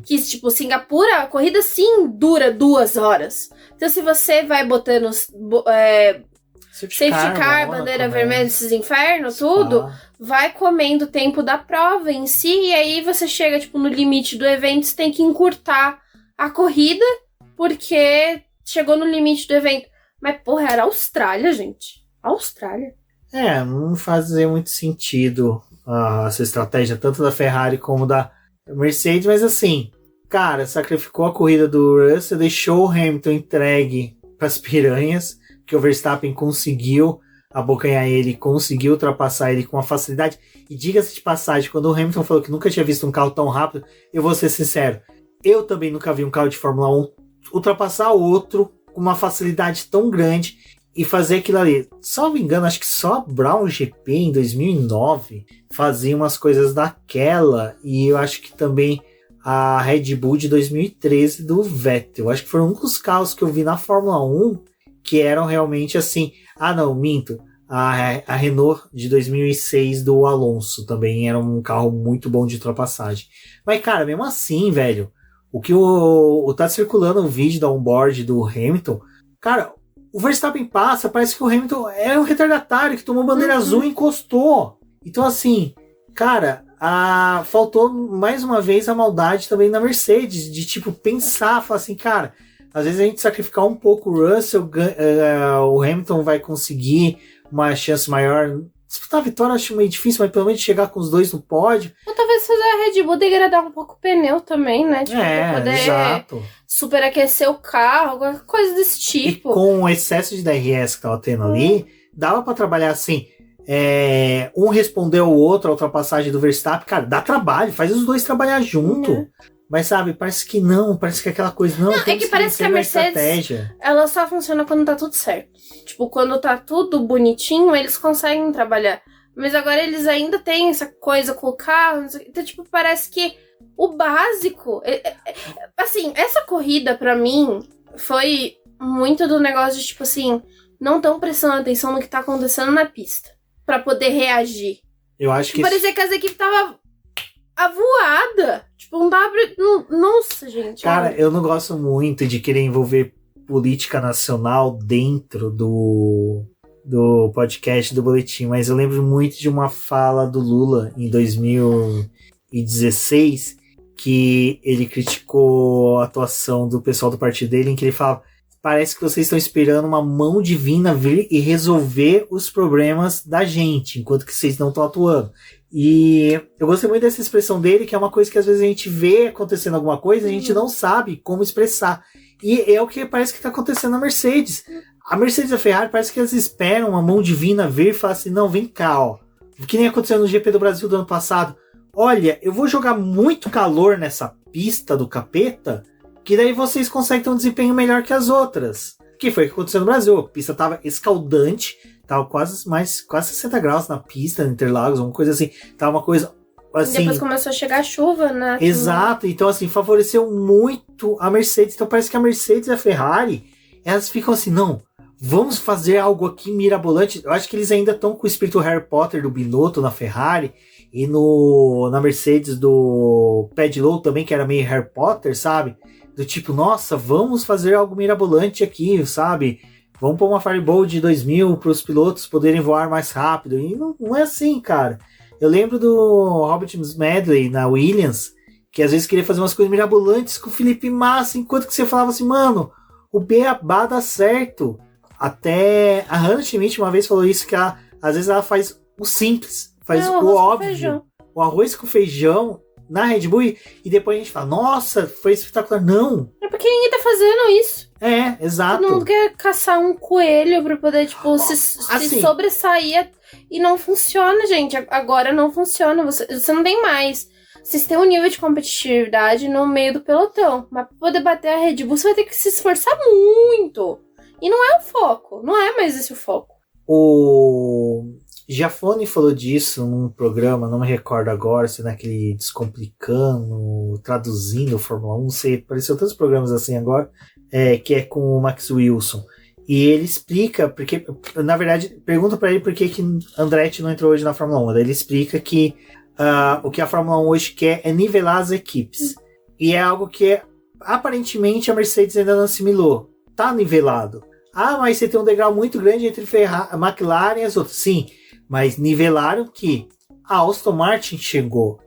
que, tipo, Singapura, a corrida sim dura 2 horas. Então, se você vai botando safety car, bandeira vermelha, esses infernos, tudo, vai comendo o tempo da prova em si, e aí você chega, tipo, no limite do evento, você tem que encurtar a corrida, porque chegou no limite do evento. Mas, porra, era a Austrália, gente. Austrália. Não fazia muito sentido essa estratégia, tanto da Ferrari como da Mercedes, mas assim, cara, sacrificou a corrida do Russell, deixou o Hamilton entregue para as piranhas, que o Verstappen conseguiu abocanhar ele, conseguiu ultrapassar ele com uma facilidade. E diga-se de passagem, quando o Hamilton falou que nunca tinha visto um carro tão rápido, eu vou ser sincero, eu também nunca vi um carro de Fórmula 1 ultrapassar outro com uma facilidade tão grande e fazer aquilo ali. Salvo engano, acho que só a Brown GP em 2009 fazia umas coisas daquela, e eu acho que também a Red Bull de 2013 do Vettel. Acho que foram um dos carros que eu vi na Fórmula 1 que eram realmente assim. Não, minto. A Renault de 2006 do Alonso também era um carro muito bom de ultrapassagem. Mas, cara, mesmo assim, velho, o que tá circulando o vídeo da onboard do Hamilton, cara, o Verstappen passa, parece que o Hamilton é um retardatário que tomou bandeira azul e encostou. Então, assim, cara, faltou mais uma vez a maldade também na Mercedes, de tipo, pensar, falar assim, cara, às vezes a gente sacrificar um pouco o Russell, o Hamilton vai conseguir uma chance maior. Disputar a vitória eu acho meio difícil, mas pelo menos chegar com os dois no pódio. Ou talvez fazer a Red Bull degradar um pouco o pneu também, né? Tipo, pra poder exato. superaquecer o carro, alguma coisa desse tipo. E com o excesso de DRS que tava tendo ali, dava pra trabalhar assim. Um responder ao outro, a ultrapassagem do Verstappen. Cara, dá trabalho, faz os dois trabalhar junto. Mas sabe, parece que não, parece que aquela coisa não é que parece que a Mercedes, ela só funciona quando tá tudo certo. Tipo, quando tá tudo bonitinho, eles conseguem trabalhar. Mas agora eles ainda têm essa coisa com o carro, então, tipo, parece que o básico... assim, essa corrida, pra mim, foi muito do negócio de, tipo assim, não tão prestando atenção no que tá acontecendo na pista, pra poder reagir. Eu acho que... Parecia que as equipes tava avoada. Tipo, não dá pra... Nossa, gente. Cara, eu não gosto muito de querer envolver política nacional dentro do podcast do Boletim, mas eu lembro muito de uma fala do Lula em 2016, que ele criticou a atuação do pessoal do partido dele, em que ele fala: parece que vocês estão esperando uma mão divina vir e resolver os problemas da gente, enquanto que vocês não estão atuando. E eu gostei muito dessa expressão dele, que é uma coisa que às vezes a gente vê acontecendo alguma coisa, a gente não sabe como expressar. E é o que parece que está acontecendo na Mercedes. A Mercedes e a Ferrari parece que elas esperam uma mão divina vir e falar assim: não, vem cá, ó. Que nem aconteceu no GP do Brasil do ano passado. Olha, eu vou jogar muito calor nessa pista do capeta, que daí vocês conseguem ter um desempenho melhor que as outras. Que foi o que aconteceu no Brasil. A pista tava escaldante, tava quase 60 graus na pista, no Interlagos, uma coisa assim. Tava uma coisa assim... Depois começou a chegar a chuva, né? Exato, então assim, favoreceu muito a Mercedes. Então parece que a Mercedes e a Ferrari, elas ficam assim, não, vamos fazer algo aqui mirabolante. Eu acho que eles ainda estão com o espírito Harry Potter do Binotto na Ferrari, e na Mercedes do Padlow também, que era meio Harry Potter, sabe? Do tipo, nossa, vamos fazer algo mirabolante aqui, sabe? Vamos pôr uma Fireball de 2000 para os pilotos poderem voar mais rápido. E não é assim, cara. Eu lembro do Robert Medley na Williams, que às vezes queria fazer umas coisas mirabolantes com o Felipe Massa, enquanto que você falava assim, mano, o beabá dá certo. Até a Hannah Schmidt uma vez falou isso, que às vezes ela faz o simples, faz o óbvio. O arroz com feijão na Red Bull, e depois a gente fala, nossa, foi espetacular. Não. É porque ninguém tá fazendo isso. Exato. Todo mundo quer caçar um coelho pra poder, tipo, se sobressair, e não funciona, gente. Agora não funciona. Você não tem mais. vocês têm um nível de competitividade no meio do pelotão, mas pra poder bater a Red Bull, você vai ter que se esforçar muito. E não é o foco, não é mais esse o foco. O Giafone falou disso num programa, não me recordo agora, se naquele Descomplicando, Traduzindo Fórmula 1, não sei, apareceu tantos programas assim agora, que é com o Max Wilson. E ele explica, porque, na verdade, pergunta pra ele por que Andretti não entrou hoje na Fórmula 1. Daí ele explica que o que a Fórmula 1 hoje quer é nivelar as equipes. E é algo que, aparentemente, a Mercedes ainda não assimilou. Tá nivelado. Mas você tem um degrau muito grande entre a McLaren e as outras. Sim, mas nivelaram que a Aston Martin chegou.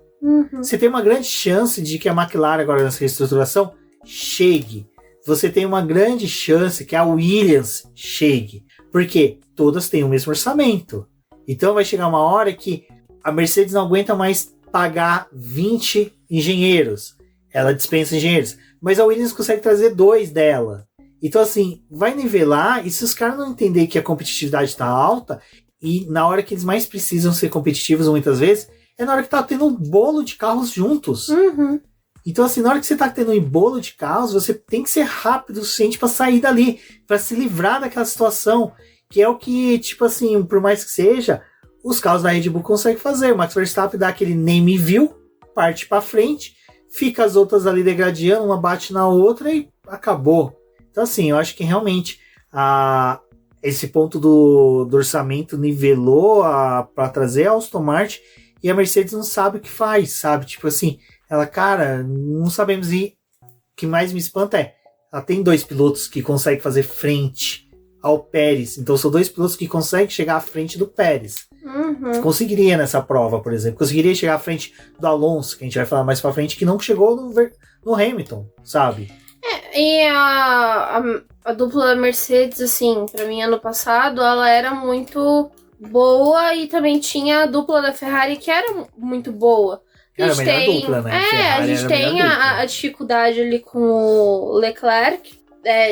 Você tem uma grande chance de que a McLaren, agora nessa reestruturação, chegue. Você tem uma grande chance que a Williams chegue. Porque todas têm o mesmo orçamento. Então vai chegar uma hora que a Mercedes não aguenta mais pagar 20 engenheiros. Ela dispensa engenheiros. Mas a Williams consegue trazer 2 dela. Então, assim, vai nivelar, e se os caras não entenderem que a competitividade está alta, e na hora que eles mais precisam ser competitivos, muitas vezes, é na hora que tá tendo um bolo de carros juntos. Então, assim, na hora que você tá tendo um bolo de carros, você tem que ser rápido o suficiente para sair dali, para se livrar daquela situação, que é o que, tipo assim, por mais que seja, os carros da Red Bull conseguem fazer. O Max Verstappen dá aquele nem me viu, parte para frente, fica as outras ali degradando, uma bate na outra e acabou. Então, assim, eu acho que realmente esse ponto do orçamento nivelou para trazer a Aston Martin, e a Mercedes não sabe o que faz, sabe? Tipo assim, ela, cara, não sabemos. E o que mais me espanta ela tem 2 pilotos que conseguem fazer frente ao Pérez. Então, são 2 pilotos que conseguem chegar à frente do Pérez. Conseguiria nessa prova, por exemplo. Conseguiria chegar à frente do Alonso, que a gente vai falar mais pra frente, que não chegou no Hamilton, sabe? E a dupla da Mercedes, assim, pra mim, ano passado, ela era muito boa, e também tinha a dupla da Ferrari, que era muito boa. Era a melhor dupla, né? A gente tem a dificuldade ali com o Leclerc,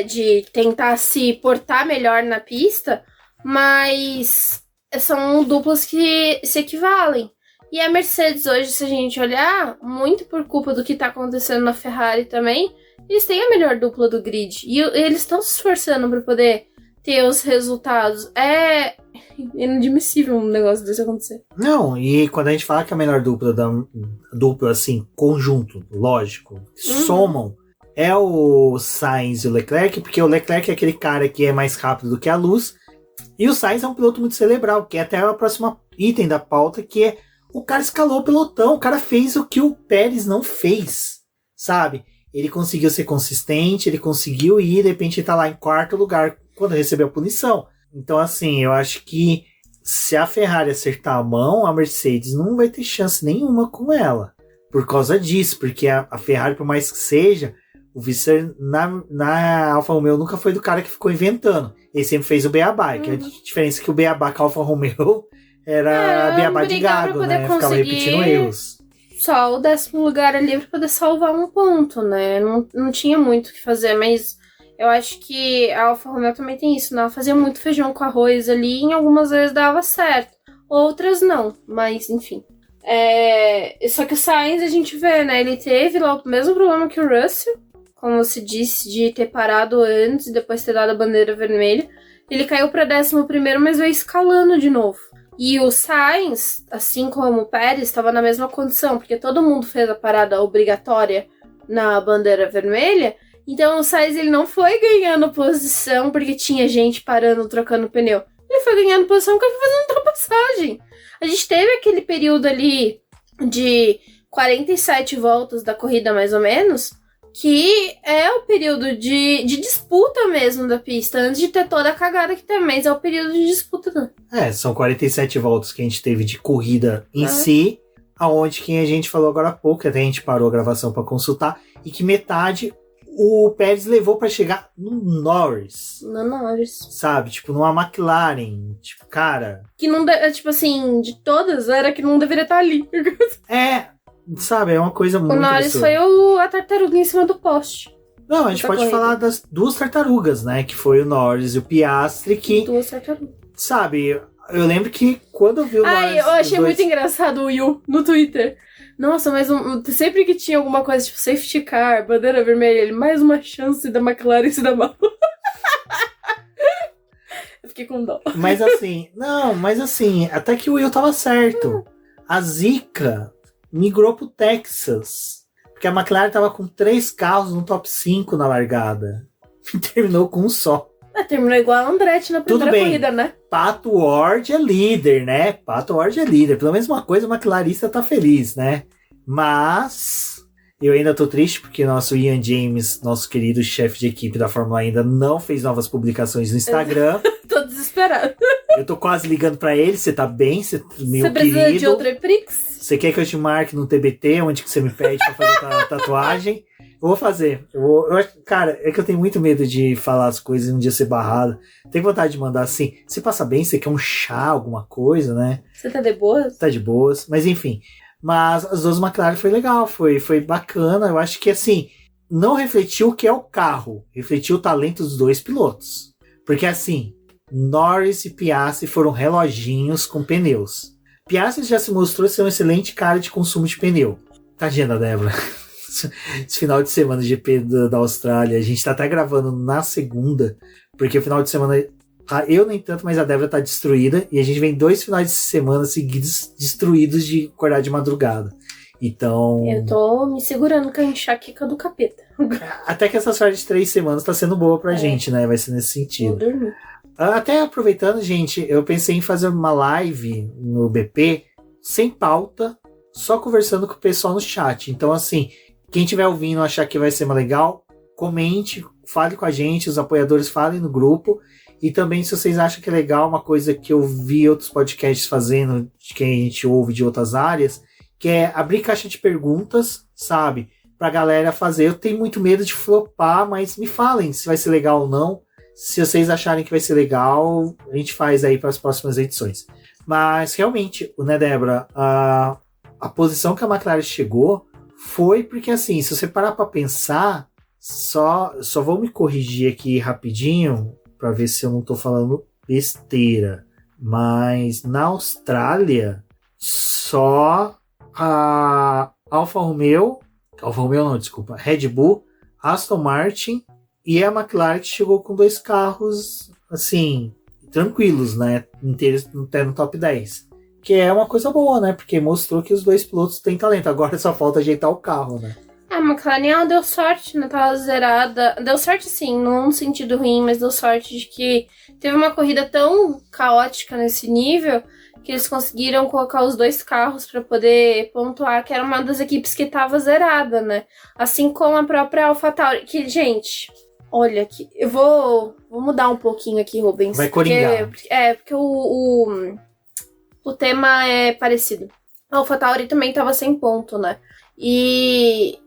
de tentar se portar melhor na pista, mas são duplas que se equivalem. E a Mercedes hoje, se a gente olhar, muito por culpa do que tá acontecendo na Ferrari também, eles têm a melhor dupla do grid. E eles estão se esforçando para poder ter os resultados. É inadmissível um negócio desse acontecer. Não, e quando a gente fala que a melhor dupla, assim, conjunto, lógico, somam, é o Sainz e o Leclerc, porque o Leclerc é aquele cara que é mais rápido do que a luz, e o Sainz é um piloto muito cerebral, que é até o próximo item da pauta, que é o cara escalou o pelotão, o cara fez o que o Pérez não fez, sabe? Ele conseguiu ser consistente, ele conseguiu ir, de repente ele tá lá em 4º lugar quando recebeu a punição. Então, assim, eu acho que se a Ferrari acertar a mão, a Mercedes não vai ter chance nenhuma com ela. Por causa disso, porque a Ferrari, por mais que seja, o Visser na Alfa Romeo nunca foi do cara que ficou inventando. Ele sempre fez o beabá, que a diferença é que o beabá com a Alfa Romeo era beabá de gado, né? Ficava repetindo erros. Só o 10º lugar ali pra poder salvar um ponto, né? Não tinha muito o que fazer, mas eu acho que a Alfa Romeo também tem isso, né? Ela fazia muito feijão com arroz ali, e em algumas vezes dava certo. Outras não, mas enfim. Só que o Sainz, a gente vê, né? Ele teve lá o mesmo problema que o Russell, como você disse, de ter parado antes e depois ter dado a bandeira vermelha. Ele caiu pra 11º, mas veio escalando de novo. E o Sainz, assim como o Pérez, estava na mesma condição, porque todo mundo fez a parada obrigatória na bandeira vermelha. Então o Sainz, ele não foi ganhando posição porque tinha gente parando, trocando pneu. Ele foi ganhando posição porque ele foi fazendo ultrapassagem. A gente teve aquele período ali de 47 voltas da corrida, mais ou menos, que é o período de disputa mesmo da pista, antes de ter toda a cagada que tem, mas é o período de disputa. São 47 voltas que a gente teve de corrida em si, aonde que a gente falou agora há pouco, até a gente parou a gravação para consultar, e que metade o Pérez levou para chegar no Norris. No Norris. Sabe? Tipo, numa McLaren. Tipo, cara... Que não... tipo assim, de todas, era que não deveria estar ali. Sabe? É uma coisa muito... O Norris foi a tartaruga em cima do poste. Não, a gente pode falar das 2 tartarugas, né? Que foi o Norris e o Piastri, que... 2 tartarugas. Sabe? Eu lembro que quando eu vi o Norris... Eu achei muito engraçado o Will no Twitter. Nossa, mas sempre que tinha alguma coisa, tipo, safety car, bandeira vermelha, ele, mais uma chance da McLaren se dar mal. Eu fiquei com dó. Mas assim, até que o Will tava certo. A Zika migrou pro Texas. Porque a McLaren tava com 3 carros no top 5 na largada. E terminou com um só. Terminou igual a Andretti na primeira corrida, né? Pato Ward é líder, né? Pato Ward é líder. Pelo menos uma coisa, o McLarista tá feliz, né? Mas eu ainda tô triste porque nosso Ian James, nosso querido chefe de equipe da Fórmula, ainda não fez novas publicações no Instagram. Tô desesperado. Eu tô quase ligando pra ele. Você tá bem? Você precisa querido, de outro Eprix? Você quer que eu te marque no TBT, onde que você me pede pra fazer a tatuagem? Eu vou fazer. Cara, é que eu tenho muito medo de falar as coisas e um dia ser barrado. Tenho vontade de mandar assim. Se passa bem, você quer um chá, alguma coisa, né? Você tá de boas? Tá de boas. Mas enfim. Mas as duas McLaren foi legal. Foi bacana. Eu acho que assim, não refletiu o que é o carro. Refletiu o talento dos dois pilotos. Porque assim, Norris e Piastri foram reloginhos com pneus. Piastri já se mostrou ser um excelente cara de consumo de pneu. Tadinha da Débora. Esse final de semana GP da Austrália, a gente tá até gravando na segunda, porque o final de semana, eu nem tanto, mas a Débora tá destruída, e a gente vem 2 finais de semana seguidos destruídos de acordar de madrugada. Então... Eu tô me segurando com a enxaqueca do capeta. Até que essa sorte de 3 semanas tá sendo boa pra gente, né? Vai ser nesse sentido. Vou dormir. Até aproveitando, gente, eu pensei em fazer uma live no BP, sem pauta, só conversando com o pessoal no chat. Então, assim... Quem estiver ouvindo achar que vai ser mais legal, comente, fale com a gente, os apoiadores falem no grupo. E também, se vocês acham que é legal, uma coisa que eu vi outros podcasts fazendo, de quem a gente ouve de outras áreas, que é abrir caixa de perguntas, sabe? Pra galera fazer. Eu tenho muito medo de flopar, mas me falem se vai ser legal ou não. Se vocês acharem que vai ser legal, a gente faz aí para as próximas edições. Mas, realmente, né, Débora, a posição que a McLaren chegou foi porque, assim, se você parar pra pensar, só vou me corrigir aqui rapidinho, pra ver se eu não tô falando besteira, mas na Austrália, só a Red Bull, Aston Martin e a McLaren chegou com 2 carros, assim, tranquilos, né, inteiros até no top 10. Que é uma coisa boa, né? Porque mostrou que os 2 pilotos têm talento. Agora só falta ajeitar o carro, né? A McLaren, ela deu sorte, né? Tava zerada. Deu sorte, sim, num sentido ruim, mas deu sorte de que teve uma corrida tão caótica nesse nível que eles conseguiram colocar os 2 carros para poder pontuar, que era uma das equipes que tava zerada, né? Assim como a própria AlphaTauri. Que, gente, olha aqui. Eu vou mudar um pouquinho aqui, Rubens. Vai coringar. Porque o tema é parecido. A AlphaTauri também tava sem ponto, né? E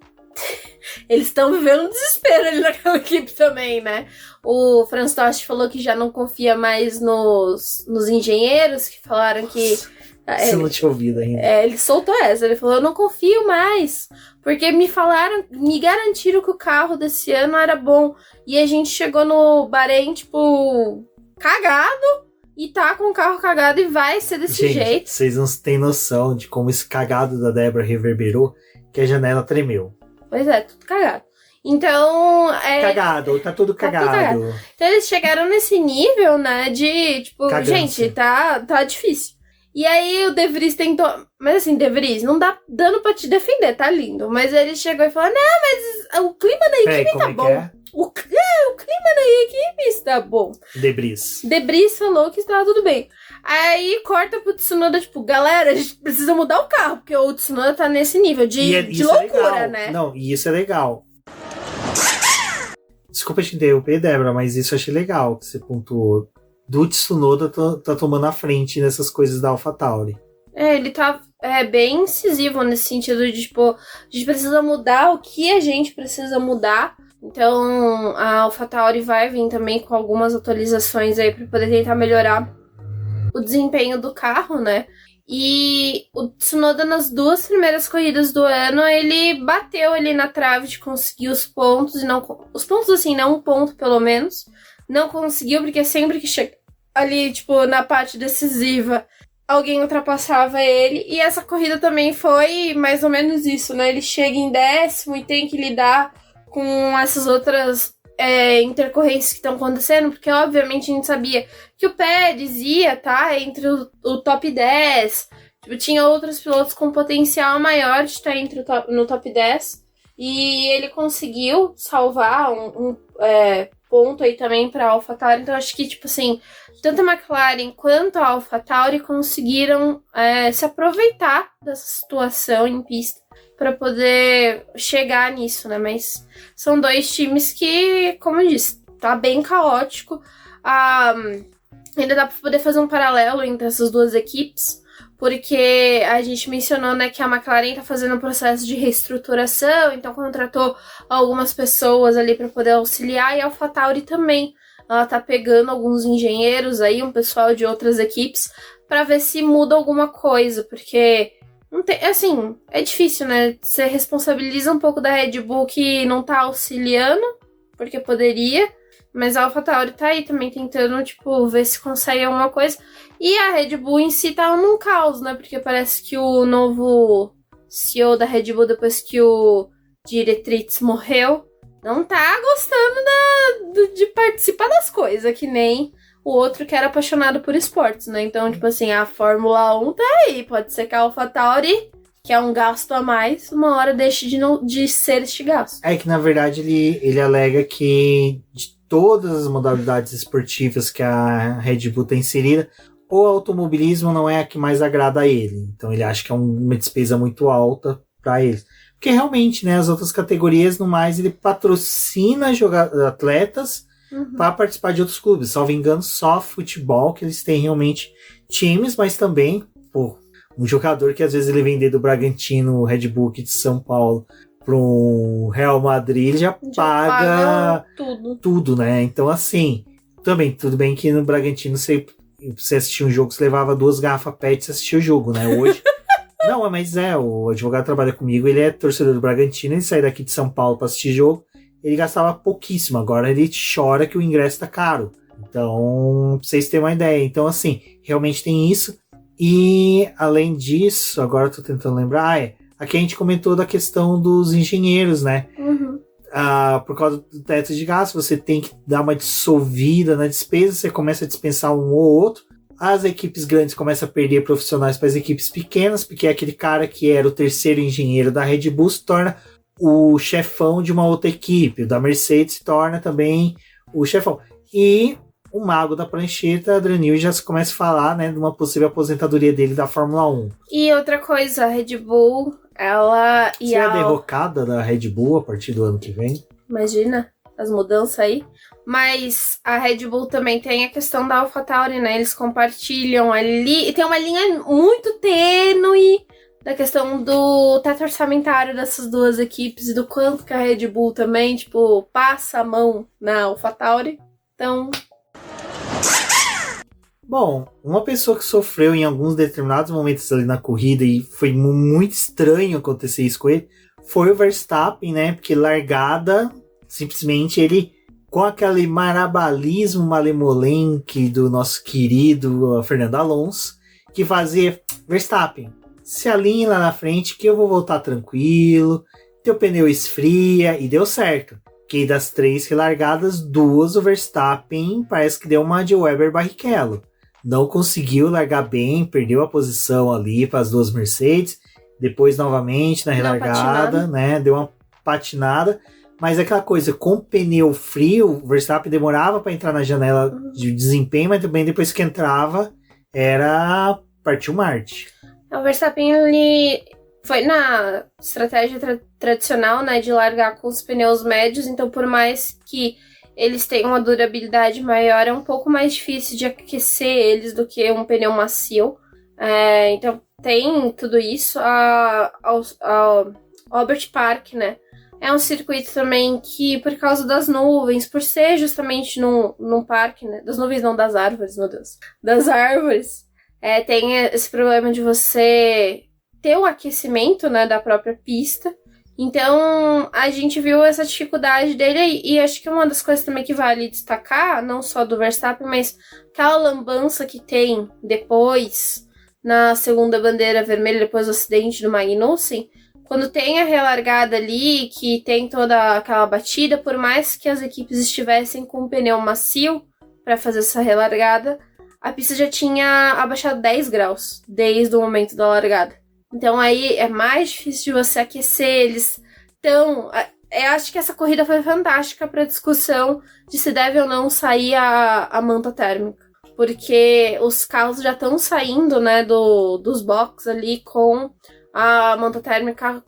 eles estão vivendo um desespero ali naquela equipe também, né? O Franz Tost falou que já não confia mais nos engenheiros, que falaram que... Você não tinha ouvido ainda. Ele soltou essa, ele falou, eu não confio mais, porque me garantiram que o carro desse ano era bom. E a gente chegou no Bahrein, tipo, cagado. E tá com o carro cagado e vai ser desse jeito. Vocês não têm noção de como esse cagado da Débora reverberou, que a janela tremeu. Pois é, tudo cagado. Então, Cagado, tá tudo cagado. Então eles chegaram nesse nível, né, de, tipo, Cagância. Gente, tá difícil. E aí o De Vries tentou... Mas assim, De Vries, não dá dano pra te defender, tá lindo. Mas ele chegou e falou, não, mas o clima da equipe tá bom. O clima da equipe está bom. De Vries falou que estava tudo bem. Aí corta pro Tsunoda, tipo, galera, a gente precisa mudar o carro, porque o Tsunoda tá nesse nível de loucura, né? Não, e isso é legal. Desculpa te interromper, Débora, mas isso eu achei legal que você pontuou. Do Tsunoda tá tomando a frente nessas coisas da AlphaTauri. Ele tá bem incisivo nesse sentido de, tipo, a gente precisa mudar o que a gente precisa mudar. Então, a AlphaTauri vai vir também com algumas atualizações aí para poder tentar melhorar o desempenho do carro, né? E o Tsunoda, nas 2 primeiras corridas do ano, ele bateu ali na trave de conseguir os pontos, e não... Os pontos, assim, não um ponto, pelo menos. Não conseguiu, porque sempre que ali, tipo, na parte decisiva, alguém ultrapassava ele. E essa corrida também foi mais ou menos isso, né? Ele chega em 10º e tem que lidar com essas outras intercorrências que estão acontecendo, porque obviamente a gente sabia que o Pérez ia, tá, entre o top 10. Tipo, tinha outros pilotos com potencial maior de estar no top 10. E ele conseguiu salvar um ponto aí também para a AlphaTauri. Então, acho que, tipo assim, tanto a McLaren quanto a AlphaTauri conseguiram se aproveitar dessa situação em pista para poder chegar nisso, né? Mas são dois times que, como eu disse, tá bem caótico. Ainda dá para poder fazer um paralelo entre essas duas equipes, porque a gente mencionou, né, que a McLaren tá fazendo um processo de reestruturação, então contratou algumas pessoas ali para poder auxiliar, e a AlphaTauri também. Ela tá pegando alguns engenheiros aí, um pessoal de outras equipes, para ver se muda alguma coisa, porque não tem, assim, é difícil, né? Você responsabiliza um pouco da Red Bull que não tá auxiliando, porque poderia, mas a AlphaTauri tá aí também tentando, tipo, ver se consegue alguma coisa. E a Red Bull em si tá num caos, né? Porque parece que o novo CEO da Red Bull, depois que o Diretritz morreu, não tá gostando de participar das coisas, que nem o outro que era apaixonado por esportes, né? Então, tipo assim, a Fórmula 1 tá aí. Pode ser que a AlphaTauri, que é um gasto a mais, uma hora deixe de ser este gasto. É que, na verdade, ele alega que de todas as modalidades esportivas que a Red Bull tem inserida, o automobilismo não é a que mais agrada a ele. Então ele acha que é uma despesa muito alta para eles. Porque realmente, né, as outras categorias, no mais, ele patrocina atletas para participar de outros clubes. Salvo engano, só futebol, que eles têm realmente times, mas também, pô, um jogador que às vezes ele vender do Bragantino, Red Bull aqui de São Paulo, para um Real Madrid, ele já paga tudo, né? Então, assim, também, tudo bem que no Bragantino você assistia um jogo, você levava 2 garrafas PET e assistia o jogo, né? Hoje... Não, mas o advogado trabalha comigo, ele é torcedor do Bragantino, ele sai daqui de São Paulo para assistir jogo, ele gastava pouquíssimo, agora ele chora que o ingresso tá caro. Então, pra vocês terem uma ideia. Então, assim, realmente tem isso. E, além disso, agora eu tô tentando lembrar, aqui a gente comentou da questão dos engenheiros, né? Por causa do teto de gasto, você tem que dar uma dissolvida na despesa, você começa a dispensar um ou outro. As equipes grandes começam a perder profissionais para as equipes pequenas, porque aquele cara que era o terceiro engenheiro da Red Bull se torna o chefão de uma outra equipe. O da Mercedes se torna também o chefão. E o mago da prancheta, Adrian Newey, já se começa a falar, né, de uma possível aposentadoria dele da Fórmula 1. E outra coisa, a Red Bull, ela... Você é a derrocada da Red Bull a partir do ano que vem? Imagina as mudanças aí. Mas a Red Bull também tem a questão da AlphaTauri, né? Eles compartilham ali. E tem uma linha muito tênue da questão do teto orçamentário dessas duas equipes e do quanto que a Red Bull também, tipo, passa a mão na AlphaTauri. Então... Bom, uma pessoa que sofreu em alguns determinados momentos ali na corrida e foi muito estranho acontecer isso com ele, foi o Verstappen, né? Porque largada, simplesmente ele... com aquele marabalismo malemolente do nosso querido Fernando Alonso, que fazia Verstappen, se alinhe lá na frente que eu vou voltar tranquilo, teu pneu esfria, e deu certo. Que das 3 relargadas, 2 o Verstappen parece que deu uma de Weber Barrichello. Não conseguiu largar bem, perdeu a posição ali para as 2 Mercedes, depois novamente na relargada, né, deu uma patinada. Mas é aquela coisa, com pneu frio, o Verstappen demorava para entrar na janela de desempenho, mas também depois que entrava, era partiu Marte. O Verstappen, ele foi na estratégia tradicional, né, de largar com os pneus médios, então por mais que eles tenham uma durabilidade maior, é um pouco mais difícil de aquecer eles do que um pneu macio. Então tem tudo isso. Albert Park, né, é um circuito também que, por causa das nuvens, por ser justamente num parque, né? Das nuvens não, das árvores, meu Deus. Das árvores. Tem esse problema de você ter o aquecimento, né, da própria pista. Então, a gente viu essa dificuldade dele aí. E acho que uma das coisas também que vale destacar, não só do Verstappen, mas aquela lambança que tem depois, na segunda bandeira vermelha, depois do acidente do Magnussen, quando tem a relargada ali, que tem toda aquela batida, por mais que as equipes estivessem com um pneu macio para fazer essa relargada, a pista já tinha abaixado 10 graus desde o momento da largada. Então aí é mais difícil de você aquecer eles. Então, eu acho que essa corrida foi fantástica para a discussão de se deve ou não sair a manta térmica. Porque os carros já estão saindo, né, dos boxes ali com a manta térmica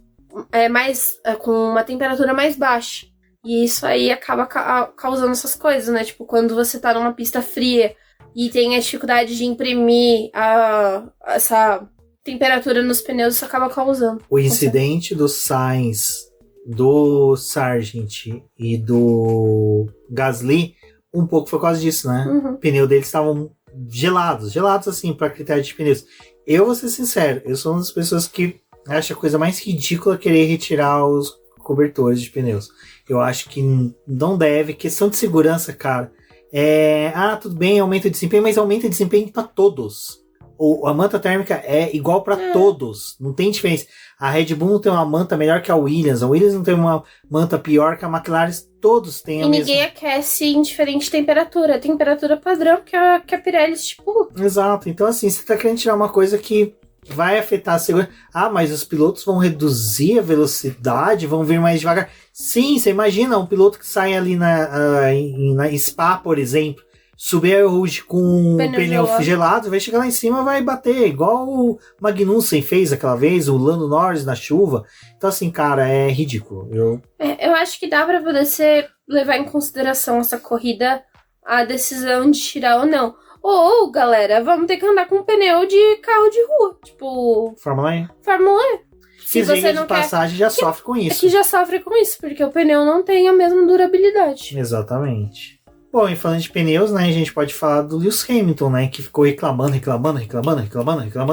com uma temperatura mais baixa. E isso aí acaba causando essas coisas, né? Tipo, quando você tá numa pista fria e tem a dificuldade de imprimir essa temperatura nos pneus, isso acaba causando. O incidente do Sainz, do Sargent e do Gasly, um pouco foi por causa disso, né? Uhum. O pneu deles estavam gelados assim, para critério de pneus. Eu vou ser sincero, eu sou uma das pessoas que acha a coisa mais ridícula querer retirar os cobertores de pneus. Eu acho que não deve, questão de segurança, cara. Tudo bem, aumenta o desempenho, mas aumenta o desempenho para todos. A manta térmica é igual para todos, não tem diferença. A Red Bull não tem uma manta melhor que a Williams não tem uma manta pior que a McLaren, todos têm a mesma. E ninguém aquece em diferente temperatura, temperatura padrão que a Pirelli estipula. Exato, então assim, você tá querendo tirar uma coisa que vai afetar a segurança. Mas os pilotos vão reduzir a velocidade, vão vir mais devagar. Sim, você imagina um piloto que sai ali na Spa, por exemplo, subir a Rouge com um pneu gelado, vai chegar lá em cima e vai bater, igual o Magnussen fez aquela vez, o Lando Norris na chuva. Então assim, cara, é ridículo. Eu acho que dá pra você levar em consideração essa corrida, a decisão de tirar ou não. Ou, galera, vamos ter que andar com um pneu de carro de rua. Tipo... Fórmula E. Se você não de passagem já sofre com isso. É que já sofre com isso, porque o pneu não tem a mesma durabilidade. Exatamente. Bom, e falando de pneus, né, a gente pode falar do Lewis Hamilton, né, que ficou reclamando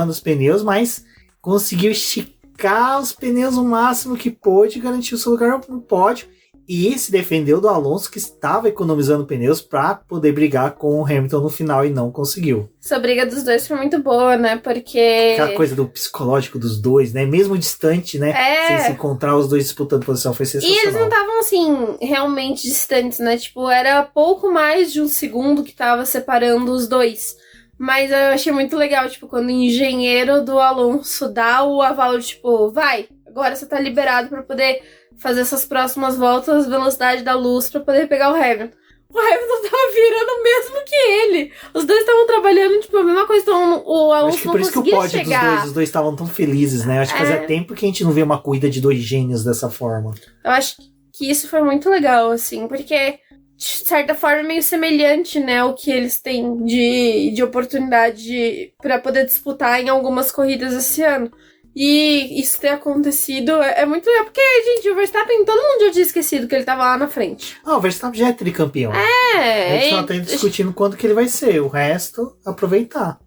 dos pneus, mas conseguiu esticar os pneus o máximo que pôde e garantiu seu lugar no pódio. E se defendeu do Alonso, que estava economizando pneus para poder brigar com o Hamilton no final e não conseguiu. Essa briga dos dois foi muito boa, né? Porque... aquela coisa do psicológico dos dois, né? Mesmo distante, né? Sem se encontrar, os dois disputando posição, foi sensacional. E eles não estavam, assim, realmente distantes, né? Tipo, era pouco mais de um segundo que tava separando os dois. Mas eu achei muito legal, tipo, quando o engenheiro do Alonso dá o aval, tipo, vai, agora você tá liberado pra poder fazer essas próximas voltas, velocidade da luz, pra poder pegar o Hamilton. O Hamilton tava virando mesmo que ele. Os dois estavam trabalhando, tipo, a mesma coisa. Então, o Alonso acho que não por isso conseguia que o pódio chegar. os dois estavam tão felizes, né? Acho que fazia tempo que a gente não vê uma corrida de dois gênios dessa forma. Eu acho que isso foi muito legal, assim, porque, de certa forma, é meio semelhante, né, o que eles têm de oportunidade pra poder disputar em algumas corridas esse ano. E isso ter acontecido é muito legal, porque, gente, o Verstappen, todo mundo já tinha esquecido que ele tava lá na frente. O Verstappen já é tricampeão. A gente só tá discutindo quando que ele vai ser, o resto, aproveitar.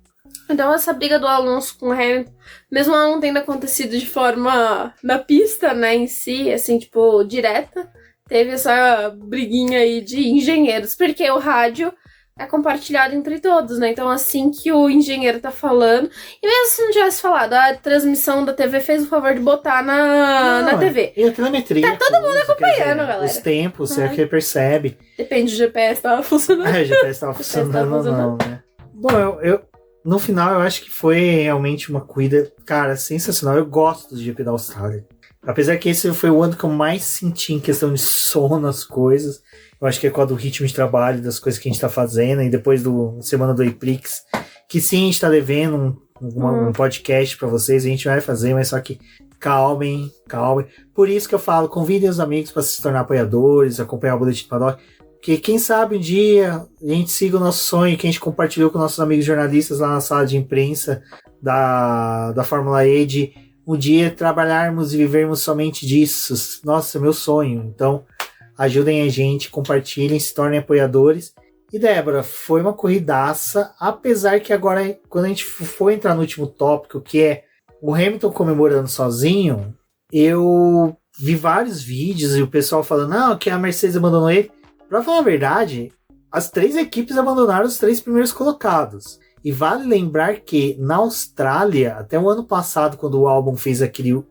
Então essa briga do Alonso com o Hamilton, mesmo ela não tendo acontecido de forma na pista, né, em si, assim, tipo, direta, teve essa briguinha aí de engenheiros, porque o rádio é compartilhado entre todos, né? Então, assim que o engenheiro tá falando, e mesmo se não tivesse falado, a transmissão da TV fez o favor de botar na TV. E a telemetria. Tá todo mundo acompanhando, galera. Os tempos, você percebe. Depende do GPS, tava funcionando. O GPS tava funcionando ou não, né? Bom, no final eu acho que foi realmente uma corrida, cara, sensacional. Eu gosto do GP da Austrália. Apesar que esse foi o ano que eu mais senti em questão de sono nas coisas. Eu acho que é com do ritmo de trabalho, das coisas que a gente tá fazendo, e depois do semana do Aprix, que sim, a gente tá devendo um podcast pra vocês, a gente vai fazer, mas só que calmem. Por isso que eu falo, convidem os amigos para se tornar apoiadores, acompanhar o Boletim do Paddock, porque quem sabe um dia a gente siga o nosso sonho, que a gente compartilhou com nossos amigos jornalistas lá na sala de imprensa da Fórmula E, de um dia trabalharmos e vivermos somente disso. Nossa, meu sonho. Então, ajudem a gente, compartilhem, se tornem apoiadores. E Débora, foi uma corridaça, apesar que agora, quando a gente for entrar no último tópico, que é o Hamilton comemorando sozinho, eu vi vários vídeos e o pessoal falando, não, que a Mercedes abandonou ele. Pra falar a verdade, as 3 equipes abandonaram os 3 primeiros colocados. E vale lembrar que na Austrália, até o ano passado, quando o Albon fez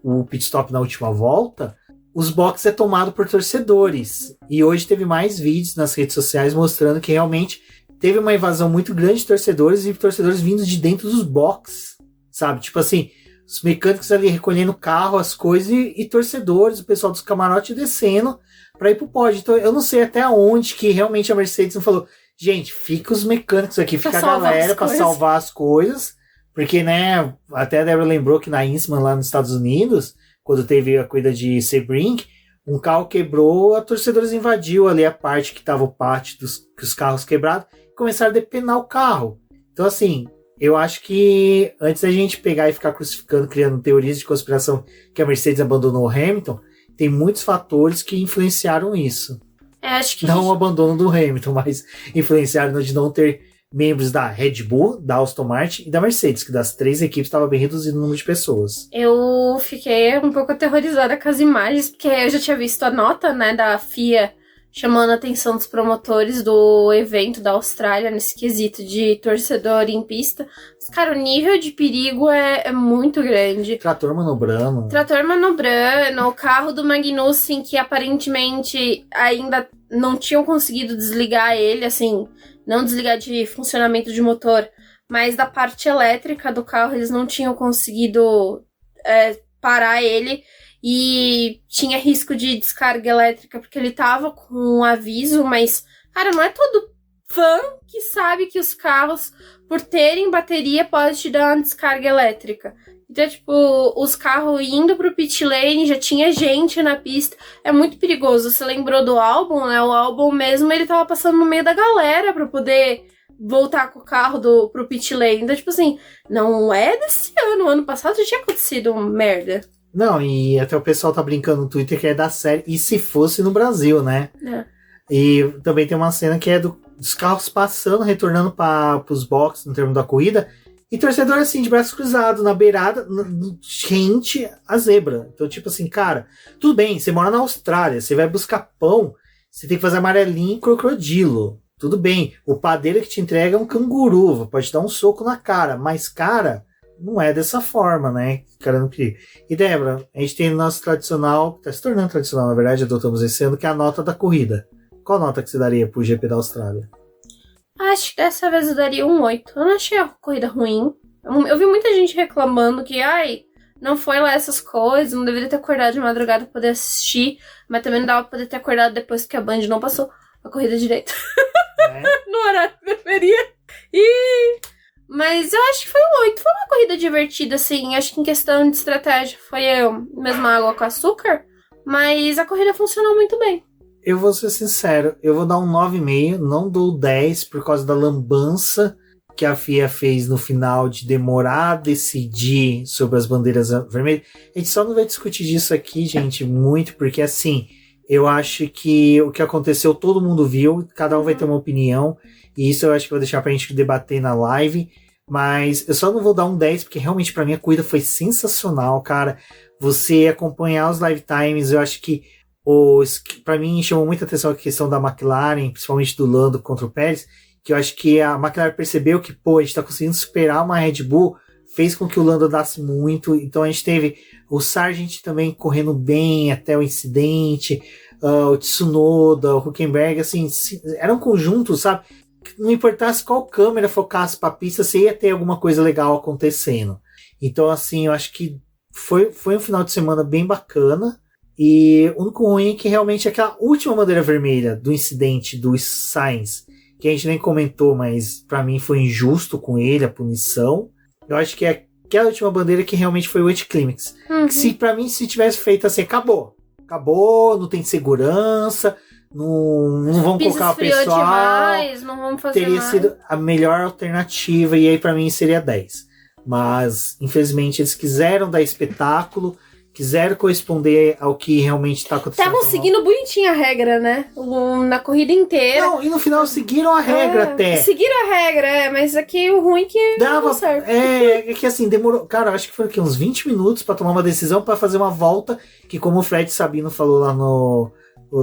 o pit stop na última volta, os boxes é tomado por torcedores. E hoje teve mais vídeos nas redes sociais mostrando que realmente teve uma invasão muito grande de torcedores e torcedores vindos de dentro dos boxes, sabe? Tipo assim, os mecânicos ali recolhendo o carro, as coisas, e torcedores, o pessoal dos camarotes descendo para ir pro pódio. Então eu não sei até onde que realmente a Mercedes não falou, gente, fica os mecânicos aqui, fica a galera para salvar as coisas, porque, né, até a Débora lembrou que na Innsbruck, lá nos Estados Unidos, quando teve a corrida de Sebring, um carro quebrou, a torcedores invadiu ali a parte que estava o pátio dos carros quebrados e começaram a depenar o carro. Então, assim, eu acho que antes da gente pegar e ficar crucificando, criando teorias de conspiração que a Mercedes abandonou o Hamilton, tem muitos fatores que influenciaram isso. Acho que não o abandono do Hamilton, mas influenciaram de não ter membros da Red Bull, da Aston Martin e da Mercedes, que das 3 equipes estava bem reduzido o número de pessoas. Eu fiquei um pouco aterrorizada com as imagens, porque eu já tinha visto a nota, né, da FIA chamando a atenção dos promotores do evento da Austrália nesse quesito de torcedor em pista. Mas, cara, o nível de perigo é muito grande. Trator manobrando, o carro do Magnussen, que aparentemente ainda não tinham conseguido desligar ele, assim, não desligar de funcionamento de motor, mas da parte elétrica do carro eles não tinham conseguido parar ele. E tinha risco de descarga elétrica, porque ele tava com um aviso, mas, cara, não é todo fã que sabe que os carros, por terem bateria, pode te dar uma descarga elétrica. Então, tipo, os carros indo pro pit lane, já tinha gente na pista, é muito perigoso. Você lembrou do Albon, né? O Albon mesmo, ele tava passando no meio da galera pra poder voltar com o carro pro pit lane. Então, tipo assim, não é desse ano passado já tinha acontecido merda. Não, e até o pessoal tá brincando no Twitter que é da série, e se fosse no Brasil, né? É. E também tem uma cena que é dos carros passando, retornando para os boxes no termo da corrida, e torcedor assim, de braços cruzados, na beirada, rente a zebra. Então, tipo assim, cara, tudo bem, você mora na Austrália, você vai buscar pão, você tem que fazer amarelinho e crocodilo. Tudo bem, o padeiro que te entrega é um canguru, pode te dar um soco na cara, mas, cara, não é dessa forma, né? Cara, não queria. E, Débora, a gente tem o nosso tradicional, tá se tornando tradicional, na verdade, adotamos esse ano, que é a nota da corrida. Qual nota que você daria pro GP da Austrália? Acho que dessa vez eu daria um 8. Eu não achei a corrida ruim. Eu vi muita gente reclamando que, não foi lá essas coisas, não deveria ter acordado de madrugada pra poder assistir, mas também não dava pra poder ter acordado depois que a Band não passou a corrida direito. No horário que deveria. Mas eu acho que foi um 8. Foi uma corrida divertida, assim. Acho que em questão de estratégia foi mesma água com açúcar. Mas a corrida funcionou muito bem. Eu vou ser sincero, eu vou dar um 9,5, não dou 10 por causa da lambança que a FIA fez no final de demorar a decidir sobre as bandeiras vermelhas. A gente só não vai discutir disso aqui, gente, muito, porque assim, eu acho que o que aconteceu todo mundo viu, cada um vai ter uma opinião, e isso eu acho que vou deixar pra gente debater na live, mas eu só não vou dar um 10, porque realmente pra mim a corrida foi sensacional, cara. Você acompanhar os live times, eu acho que para mim chamou muita atenção a questão da McLaren, principalmente do Lando contra o Pérez, que eu acho que a McLaren percebeu que, a gente tá conseguindo superar uma Red Bull, fez com que o Lando andasse muito, então a gente teve o Sargent também correndo bem até o incidente, o Tsunoda, o Hülkenberg, assim, era um conjunto, sabe? Não importasse qual câmera focasse pra pista, você ia ter alguma coisa legal acontecendo. Então, assim, eu acho que foi um final de semana bem bacana. E o único ruim é que realmente aquela última bandeira vermelha do incidente do Sainz, que a gente nem comentou, mas pra mim foi injusto com ele, a punição. Eu acho que é aquela última bandeira que realmente foi o anticlímax. Se pra mim, se tivesse feito assim, acabou, não tem segurança, não vão colocar o pessoal, demais, não vamos fazer teria mais. sido a melhor alternativa, e aí pra mim seria 10. Mas infelizmente eles quiseram dar espetáculo, quiseram corresponder ao que realmente tá acontecendo. Estavam seguindo bonitinho a regra, né? Na corrida inteira. Não, e no final seguiram a regra até. Seguiram a regra, mas aqui o ruim que não deu certo. É que assim, demorou. Cara, acho que foi aqui, uns 20 minutos pra tomar uma decisão, pra fazer uma volta, que como o Fred Sabino falou lá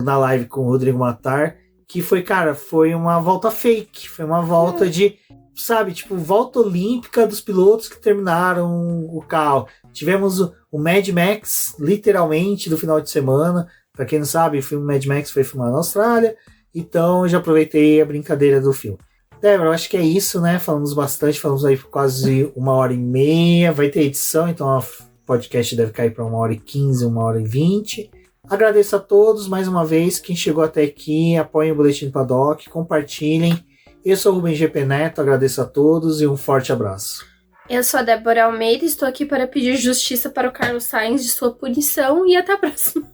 na live com o Rodrigo Matar, que foi, cara, foi uma volta fake. Foi uma volta de, sabe, tipo, volta olímpica dos pilotos que terminaram o carro. Tivemos o Mad Max, literalmente, do final de semana. Pra quem não sabe, o filme Mad Max foi filmado na Austrália. Então, eu já aproveitei a brincadeira do filme. Débora, eu acho que é isso, né? Falamos bastante, falamos aí por quase 1h30. Vai ter edição, então o podcast deve cair para 1h15, 1h20. Agradeço a todos, mais uma vez. Quem chegou até aqui, apoiem o Boletim do Paddock, compartilhem. Eu sou o Rubem GP Neto, agradeço a todos e um forte abraço. Eu sou a Débora Almeida, estou aqui para pedir justiça para o Carlos Sainz de sua punição e até a próxima.